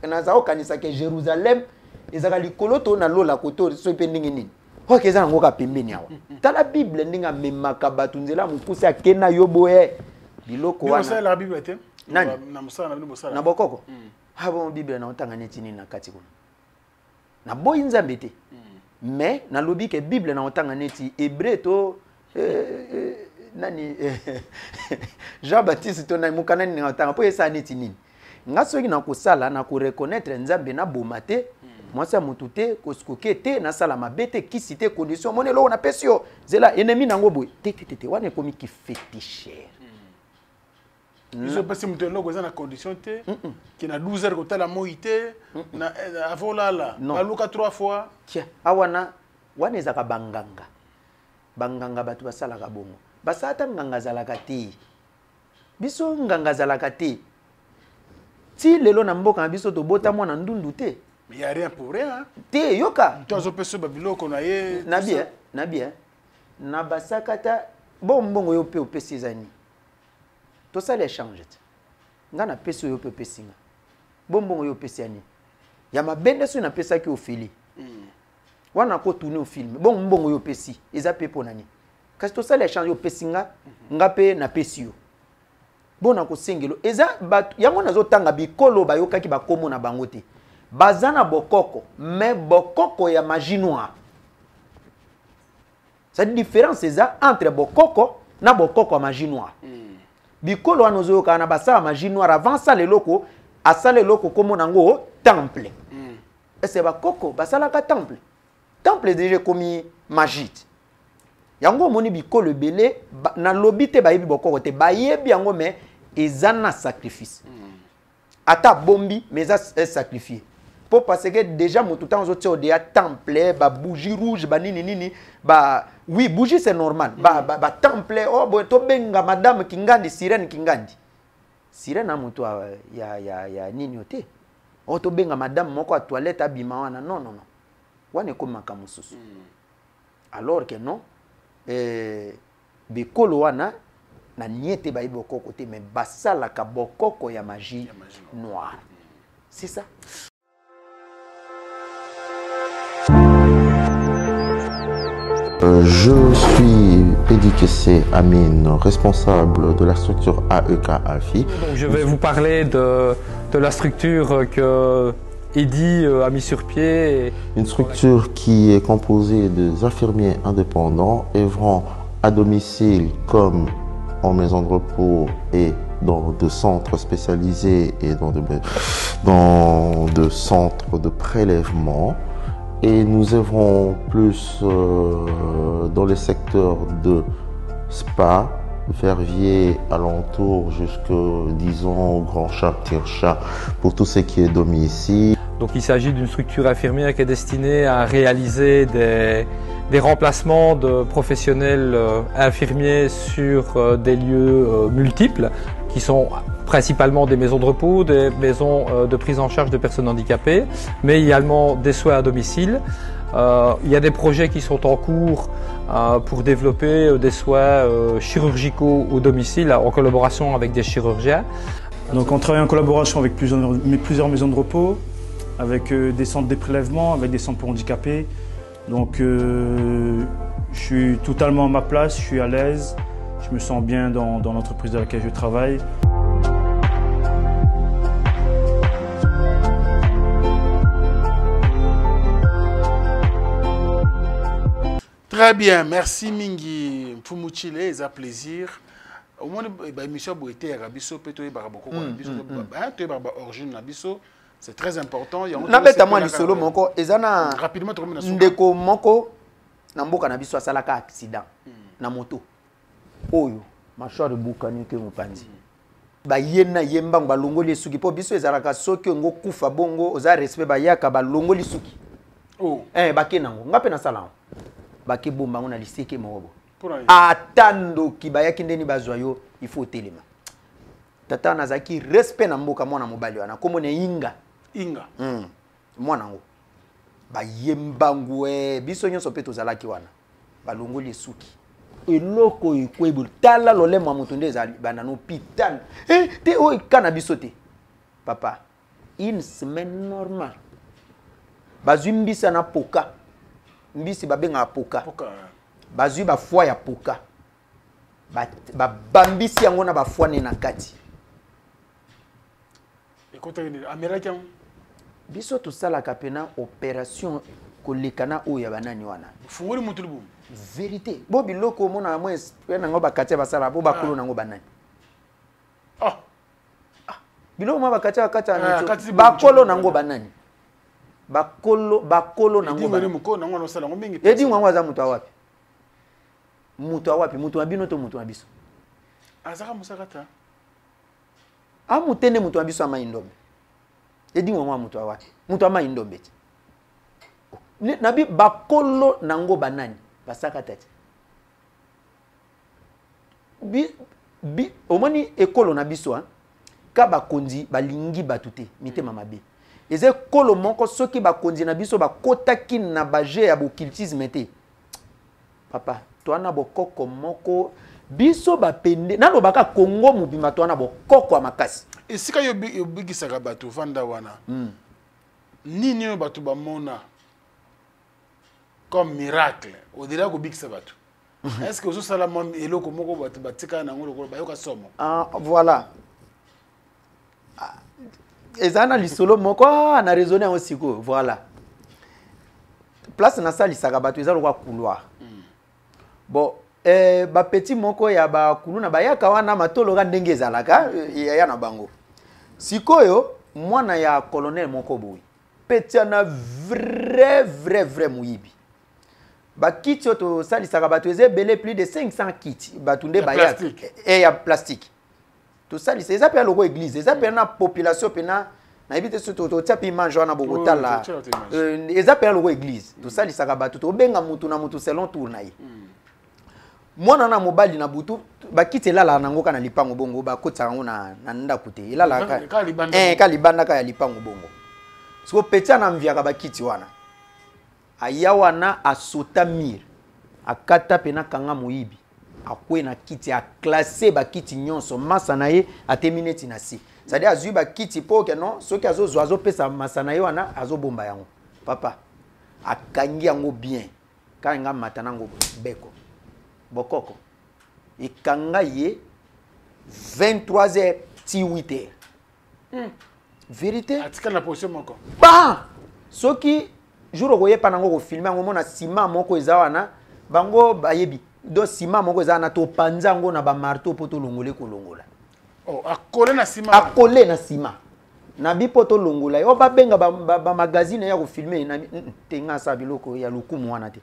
naza kokanisa ke Jérusalem ezaka likolo to na lola koto so pe ndenge nini ok eza nango ka pembeni awa tala bible ndinga memaka batu nzela mopusi akena yo boye biloko wana la bible te nani na musala na musala na bokoko bon bible na otanga neti nini na kati kuna na boyi nzambe te mais na lobi ke bible na otanga neti hébreu to nani Jean Baptiste to na mukana ni na otanga po esa neti nini nga soki na kosala na ko reconnaître nzambe na bomate moi ça mutu te koskoke te na sala mabete kisi te condition monelo na pesio zela ennemi nango boy te wana komi ki féticheur je pense que tu as une condition qui na 12 heures que la moité na avolala baluka 3 fois tiens awana wana ezaka banganga batu basalaka bongo basata nganga zalaka te biso nganga zalaka te ti lelo na mboka biso to bota mwana ndundu te mais y a rien pour rien te yoka to zo peso babiloko na ye na bien na basakata mbongo yo pe opesi zani to ça les change nga na peso yo pe pesinga mbongo yo pesi ani ya mabende so na pesa ki ofili wana ko tourner au film mbongo yo pesi eza pe ponani kasi to ça les change yo pesinga nga pe na pesi yo bona ko sengelo eza batu yango nazo tanga bikolo bayokaki bakomo na bango te bazana bokoko mais bokoko ya magie noire cette différence eza entre bokoko na bokoko magie noire bikolo wana ozoyoka na basala magie noire avant ça le loko asala eloko komo nango temple ese bakoko basalaka temple déjà komi magie yango moni bikolo belé na lobi te bayebi bokoko te bayebi yango mais eza na sacrifice ata bombi mais eza sacrifié pour parce que déjà mon tout temps aux autres des temple ba bougie rouge ba nini ba oui bougie c'est normal ba temple oh bo to benga madame kingandi sirène sirène na moto ya nini ote oh to benga madame moko a toilette abima wana non wana ko makamususu alors que non bikolo wana na niete ba ibokoko te mais basala ka bokoko ya magie noire c'est ça. Je suis Pédikessé Amine, responsable de la structure AEK AFI. Donc je vais vous parler de la structure que Eddy a mis sur pied. Une structure qui est composée des infirmiers indépendants œuvrant à domicile comme en maison de repos et dans de centres spécialisés et dans de centres de prélèvement. Et nous œuvrons plus dans les secteurs de spa, verviers, alentours, jusque, disons, Grand Chat, Tir-Chat, pour tout ce qui est domicile. Donc il s'agit d'une structure infirmière qui est destinée à réaliser des remplacements de professionnels infirmiers sur des lieux multiples, qui sont principalement des maisons de repos, des maisons de prise en charge de personnes handicapées, mais également des soins à domicile. Il y a des projets qui sont en cours pour développer des soins chirurgicaux au domicile en collaboration avec des chirurgiens. Donc on travaille en collaboration avec plusieurs maisons de repos, avec des centres de prélèvement, avec des centres pour handicapés. Donc je suis totalement à ma place, je suis à l'aise, je me sens bien dans l'entreprise dans laquelle je travaille. Très bien, merci Mingi Mfumuchile, c'est un plaisir. Au moins, l'émission a été à Rabiso, c'est très important. Rapidement, ndeko moko na mboka na biso asalaka accident na moto. Oyo, machar bukani ke mopanzi. Ba yena yembango balongoli suki po biso ezalaka soki ngo kufa bongo oza respect ba yaka balongoli suki. Oh, bakenango ngape na sala. Bake bomba ngona liseke mobo. Atando kibayaki ndeni bazwa yo il faut telema. Tata nazaki respect na mboka mwana mobali wana komone inga. Mwana ngo. Ba yembango biso nyonso pe tozalaki wana. Balongoli suki. Eloko ikwebu tala lolema mutu nde ezali bana no hôpital. Te o kana biso te. Papa, une semaine normale. Bazwi mbisa na poka. Mbisi babenga poka. Bazwi ba foi ya poka. Ba bambisi yango na ba foi na kati. Écoutez, américain. Biso to sala kapena opération kolekana oya banani wana. Fungoli mutulubu. Vérité. Bo biloko mona mwes pena ngo bakati basala bo bakolo nango banani. Biloko ma bakati bakati bakolo nango banani. Bakolo nango banani. Edi ngwa za mutu awapi. Mutu awapi, mutu abino to mutu abiso. Azaka musakata. Amutene mutu abiso ama indombe. Edi ngwa mutu awapi. Mutu ama indombe. Nabi bakolo nango banani. Basaka tete. Omoni ekolo na biso ka bakonzi balingi batute mitema mabe. Eze kolo moko soki bakonzi na biso bakotaki na baje ya bokiltisme te. Papa, toana bokoko moko biso bapende nalo baka Kongo mubima toana bokoko makasi. Esika yo bigisaka bato vanda wana. Nini yo bato bamona comme miracle au-delà de Big Sabato. Est-ce que vous savez que vous voilà. Et ça, na lisolo moko na raisonné aussi voilà. Place na salle Sagabato, ils ont le couloir. bon ba petit moko ya ba kuluna ba yaka wana matolo ga ndenge ezalaka ya na bango sikoyo mwana ya colonel moko boy petit na vrai muyibi ba kit to salisaka bato ezebele plus de 500 kits batunde ba yaka ya plastique to salisa eza pe loko église eza pe na population pe na évite surtout to tsapi manjo na Bogota la eza pe loko église to salisaka bato to benga mutu na mutu selon tour na ye mwana na mobali na butu bakite lala nango kana lipango bongo bakotsa ngo na ndako te elala ka libanda ka ya lipango bongo siko petia na mviaka bakiti wana aya wana asota mir akata pena kanga moyibi akwe na kiti a classer bakiti nyonso masa na ye atemineti na si c'est-à-dire azui bakiti po ke non soki azo pesa masa na ye wana azobomba yango papa akangi yango bien kanga matana ngo beko bokoko ikanga ye 23h ti 8h vérité atika na position moko ba soki jour okoye panango ko filmer ngo mona sima moko ezawana bango bayebi do sima moko ezana to panza ngo na ba marteau poto longole ko longola oh akole na sima na bipoto longola yo ba benga ba magazine ya ko filmer na tenga sa biloko ya lokumu wana te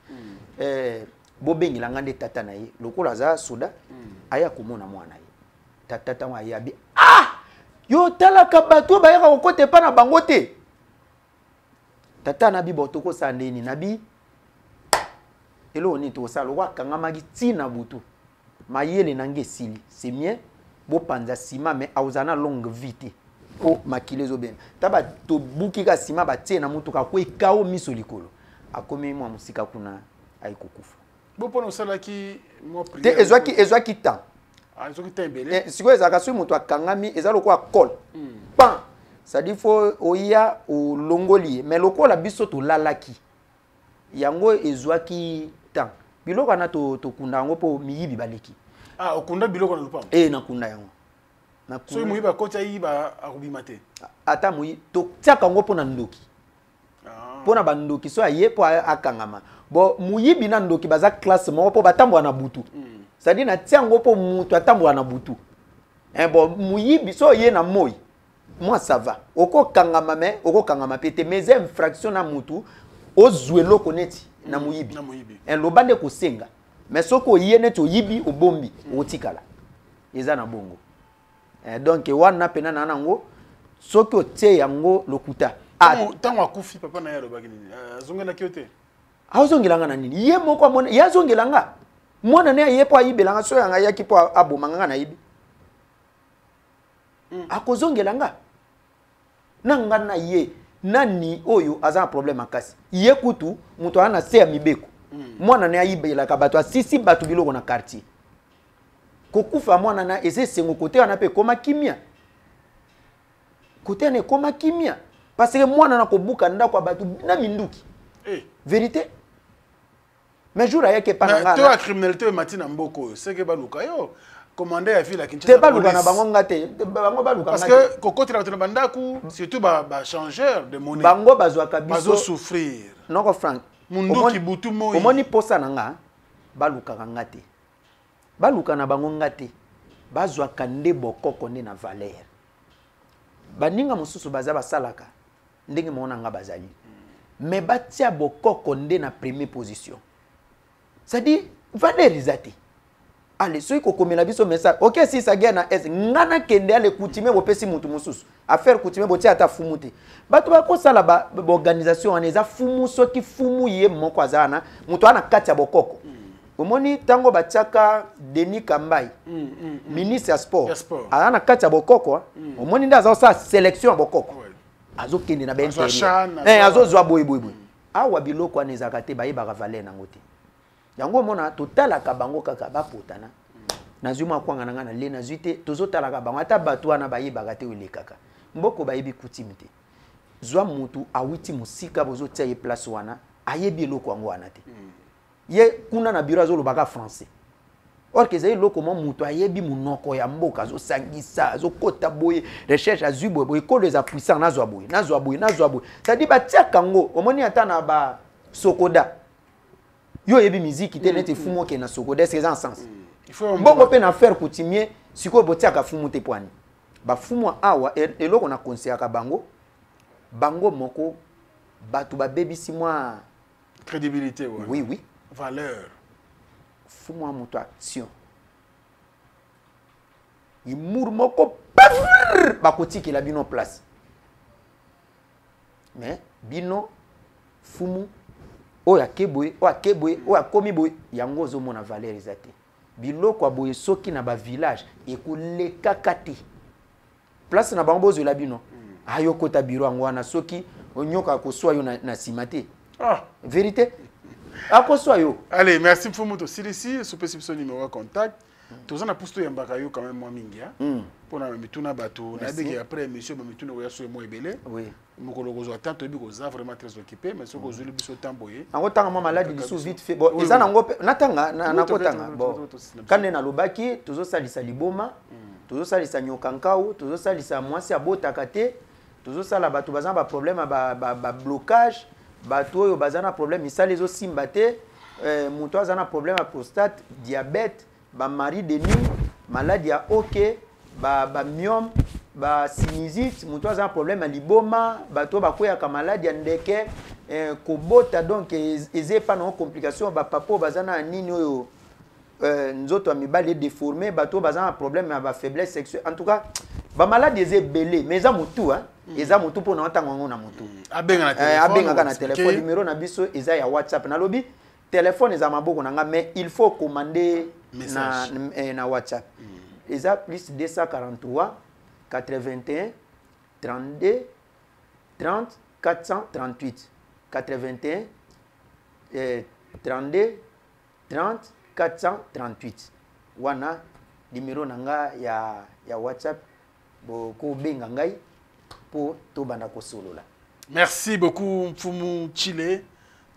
bobengi langa nde tata na ye lokola za soda aya komona mwana ye tata wa ya bi yo talaka bato ba yaka kokote pa na bango te tata na bi botoko sa ndeni na bi elo ni to sa lokwa kanga magi tina butu mayele nange sili c'est mieux bo panza sima mais auzana longue vite po makilezo ben taba to buki ka sima ba tie na mutu ka ko ikao miso likolo akomi mwa musika kuna aikokufa bopo no sala ki mo prière te ezwaki temps ezwaki tembele siko ezaka so mutu akangami ezalo ko akol pan ça dit faut oya o longoli mais lokola biso to lalaki yango ezwaki temps biloko na to kunda yango po miyibi baleki okunda biloko na lupango na kunda yango so muyibi akotya yiba akubima te ata muyi to tiaka yango po na ndoki pona bandoki so aye po akangama bo muyibi na ndoki baza classe moko po batambwa na butu c'est-à-dire na tiango po mutu atambwa na butu bo muyibi so ye na moi moi ça va oko kangama me oko kangama pete mais infraction na mutu ozwe loko neti na muyibi lobande ko senga mais soko ye neti oyibi obombi otikala eza na bongo donc wana pena na nango soki otie yango lokuta tango akufi papa na yalo bakini azongela kiote azongelanga na nini ye moko amona ya zongelanga mwana ne ye po ayibelanga so yanga yaki po abomanga na yibi akozongelanga nanga na ye nani oyo aza problème akasi ye kutu muto ana se ya mibeko mwana ne ayibelaka bato asisi bato biloko na quartier kokufa mwana na ese sengo kote wana pe koma kimia kote ne koma kimia parce que mwana na kobuka ndako ya bato na minduki vérité mais jour ayeke pananga to a criminalité matina mboko c'est que baluka yo commandé ya ville à Kinshasa te baluka na bango ngate bango baluka parce que kokoti la bandaku surtout ba changeur de monnaie bango bazwaka biso bazo souffrir noko franc munduki butu moi omoni posa nanga baluka ngate baluka na bango ngate bazwaka nde bokoko nde na valeur baninga mosusu baza basalaka ndenge mona nga bazali mais batia bokoko nde na première position c'est-à-dire valeur izate allez soki kokomela biso message ok si ça gagne na es ngana kende ale kutime bopesi mutu mosusu affaire kutime botia ata fumu te bato bakosala ba organisation wana eza fumu soki fumu ye moko azana mutu ana kati ya bokoko omoni tango batiaka Denis Kambai ministre ya sport ana kati ya bokoko omoni nda aza sa sélection ya bokoko azokende na bentene azozwa boy awa biloko wana ezaka te bayebaka valeur nango te yango mona totalaka bango kaka bapotana nazwi makwanga nanga na le nazwi te tozotalaka bango ata bato wana bayebaka te olekaka mboko bayebi kutime te zwa mutu awiti musika bozotia ye place wana ayebi eloko yango wana te ye kuna na bureau azolobaka français or que ezali eloko mo mutu ayebi munoko ya mboka azosangisa azokota boye recherche azwi boye ekolo eza puissant nazwa boye c'est-à-dire batiaka yango omoni ata na ba sokoda yo yebi musique te nete fumo ke na soko des c'est en sens il faut bongo pe na faire coutumier siko botiaka fumu te poani ba fumu awa eloko na conseillaka bango moko batu ba bebisi moi crédibilité ouais. Oui valeur fumu a moto action imur moko ba kotiki la bino place mais bino fumu oya keboye oya komi boye yango zo mona valeur ezate biloko aboye soki na ba village ekuleka kati place na bango bozo la bino ayo kota biro angwana soki onyoka ko swa yo na simate vérité akoswa yo. Allez, merci Mfumu to silisi so possible son numéro de contact tous on a pousto yambaka yo quand même moi mingia pour na mituna bato na biki après émission mituna ko yaso mo ebele oui mokolo ko zo attendre bi ko za vraiment très occupé mais soko zo biso tamboye ango tanga mo malade biso vite fait bon eza nango natanga na kotanga bon kande na lobaki tozo salisa liboma tozo salisa nyokankau tozo salisa mwasi abotaka te tozo sala bato bazana ba problème ba blocage bato oyo bazana problème isali zo simba te muto azana problème à prostate diabète ba mari de nuit maladie ya OK ba myome ba sinusite muto azana problème à liboma bato ba koya ka maladie ya ndeke kobota donc eze pas non complication ba papo bazana nini oyo nzoto amibali déformé bato bazana problème à ba faiblesse sexuelle en tout cas ba maladie eze belé mais za mutu hein eza mutu pona ntango na mutu abenga na téléphone numéro na biso eza ya WhatsApp na lobi téléphone eza maboko nanga mais il faut commander na WhatsApp eza plus 243 81 32 30 438 81 32 30 438 wana numéro nanga ya WhatsApp ko benga ngai pour to banda ko solola. Merci beaucoup Mfumu Chile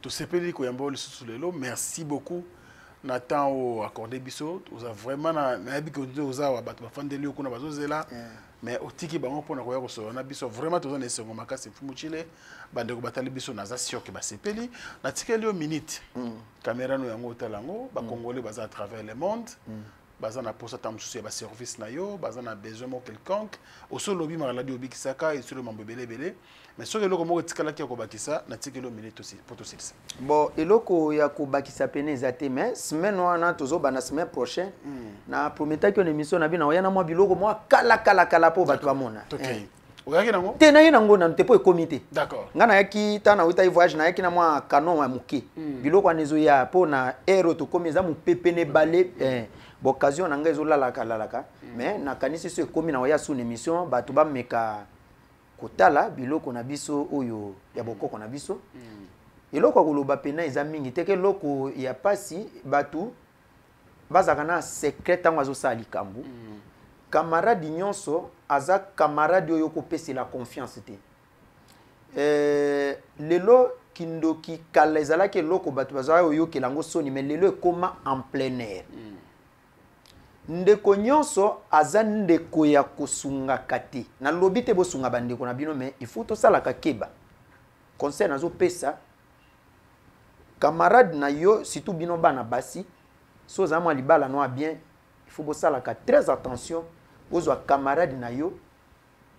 to sepeli ko yambo lisusu lelo merci beaucoup Nathan au accordé biso vous a vraiment na bi ko oza wa bato bafandeli ko na bazozela mais otiki bango pona ko ya ko solola biso vraiment to zana esengo makasi Mfumu Chile bande ko batali biso na za sio ke ba sepeli na tikeli o minute caméra no yango talango ba congolais baza à travers le monde bazana posa tamsusu ya ba service na yo bazana besoin mo quelconque au solo lobby maladie obikisaka et sur le mambo belé mais sur eloko moko tikala ki ko bakisa na tikelo minute aussi pour tout ça bon eloko ya ko bakisa pene zate mais semaine wana tozo bana semaine prochaine na prometa ki on émission na bina oyana mo biloko mo kala po batu bamona okay oyaki nango te na ye nango na te po comité d'accord ngana yaki tana uta voyage na yaki na mo canon wa muke biloko anezo ya po na aéro to komeza mu pepene balé occasion na ngai lalaka mais na kanisi so ekomi na oya sous émission batu ba meka kotala biloko na biso oyo ya bokoko na biso eloko koloba pena eza mingi teke loko ya pasi batu bazaka na secret tango azo sali kambu camarade nyonso aza camarade oyo ko pesi la confiance te lelo kindoki kala ezala ke loko batu bazaka oyo kelango soni mais lelo ekoma en plein air ndeko nyonso aza ndeko ya kosunga kati na lobi te bosunga bandeko na bino mais il faut to sala ka keba conseil nazo pesa camarade na yo surtout bino bana basi so za mwa libala no bien il faut bo sala ka très attention aux camarade na yo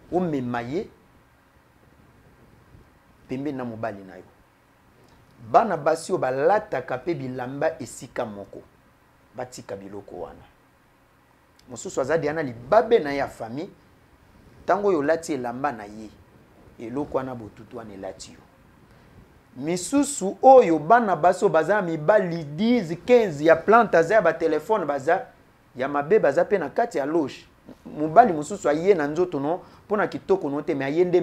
o memaye pembe na mobali na yo bana basi o balata ka pe bilamba esika moko batika biloko wana mosusu azadi ana libabe na ya famille tango yo lati elamba na ye eloko wana botutu wana elati yo misusu oyo bana baso baza mibali 10 15 ya plante aza ba telefone baza ya mabe baza pe na kati ya loge mobali mususu aye na nzoto no pona kitoko no te me ayende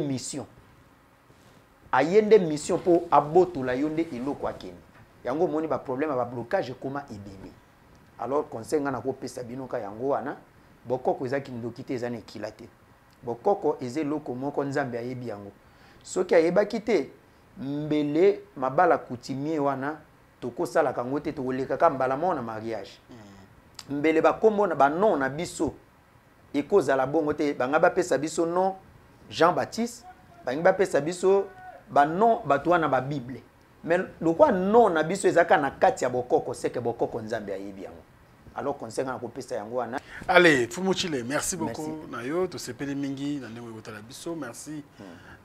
mission po abotola yonde eloko akeni yango moni ba problème ba blocage koma ebele. Alors conseil ngana ko pesa binoka yango wana bokoko ezaki ndokite ezana ekilate bokoko eze loko moko nzambe ayebi yango soki ayebaki te mbele mabala coutumier wana tokosala kango te toleka ka mbala mona mariage mbele bakombo na banon na biso ekozala bongo te banga bapesa biso non Jean Baptiste banga bapesa biso banon bato wana ba Bible mais le quoi non na biso ezaka na kati ya bokoko c'est que bokoko nzambe ayebi yango alors conseil na kopesa yango wana. Allez, Fumu Chile, merci beaucoup nayo to sepeli mingi na ndemo yotala biso, merci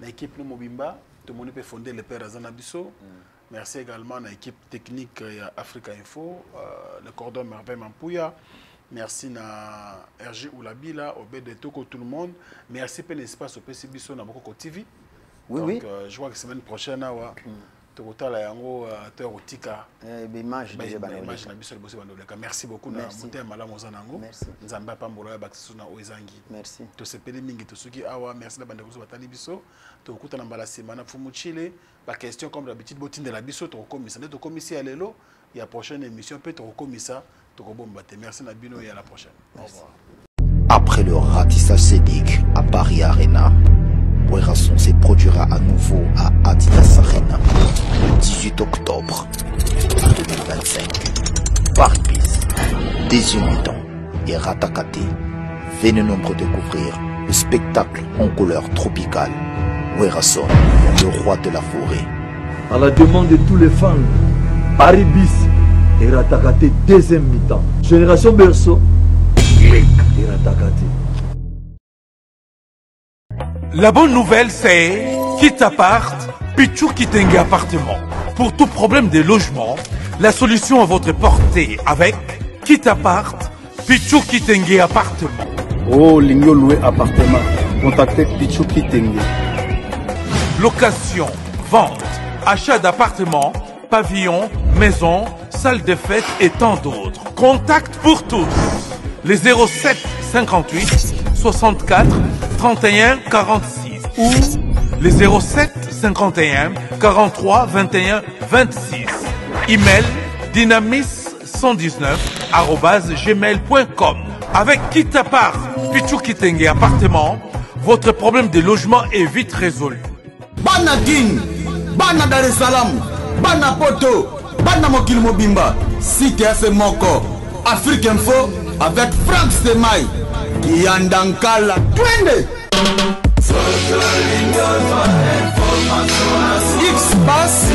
na équipe no Mobimba, to moni pe fonder le père Azana biso. Merci également à l'équipe technique Africa Info, le cordon Merveille Mampouya. Merci à RG Oulabila, au B de Toko tout le monde. Merci pour l'espace au PCB na Boko TV. Oui, donc, oui. Je vois que la semaine prochaine, Toko la yango Terotika. Image merci beaucoup na Mouté Mala Mozanango. Merci. Nzamba Pambolo Bakisuna Oezangi. Merci. To sepeli mingi to suki awa merci na bande ko batali biso. To kuta na mbala semana Fumu Chile. La question comme d'habitude botin de la biso to komisa to komisi alelo. Il y a prochaine émission peut to komisa to kobombate. Merci na bino et à la prochaine. Au revoir. Après le ratissage scénique à Paris Arena, Werason se produira à nouveau à Adidas Arena le 18 octobre 2025. Paris Bis, Désumitant et Ratakate. Venez nombreux découvrir le spectacle en couleur tropicale. Werason, le roi de la forêt. À la demande de tous les fans, Paris Bis et Ratakate deuxième mi-temps. Génération Berceau et Ratakate. La bonne nouvelle, c'est Kita Part, Pichou Kitenge Appartement. Pour tout problème de logement, la solution à votre portée avec Kita Part, Pichou Kitenge Appartement. Oh, Lingyo loué appartement. Contactez Pichou Kitenge. Location, vente, achat d'appartements, pavillons, maisons, salles de fête et tant d'autres. Contact pour tous. Les 07 58 64 31 46 ou les 07 51 43 21 26. Email dynamis119@gmail.com. Avec Kitapart, Pichou Kitenge Appartement, votre problème de logement est vite résolu. Bana King, Bana Dar es Salaam, Bana Poto, Bana Mokil Mobimba, CTF Moko, Afrique Info avec Frank Semai, Yandankala, Twende. X-Bass,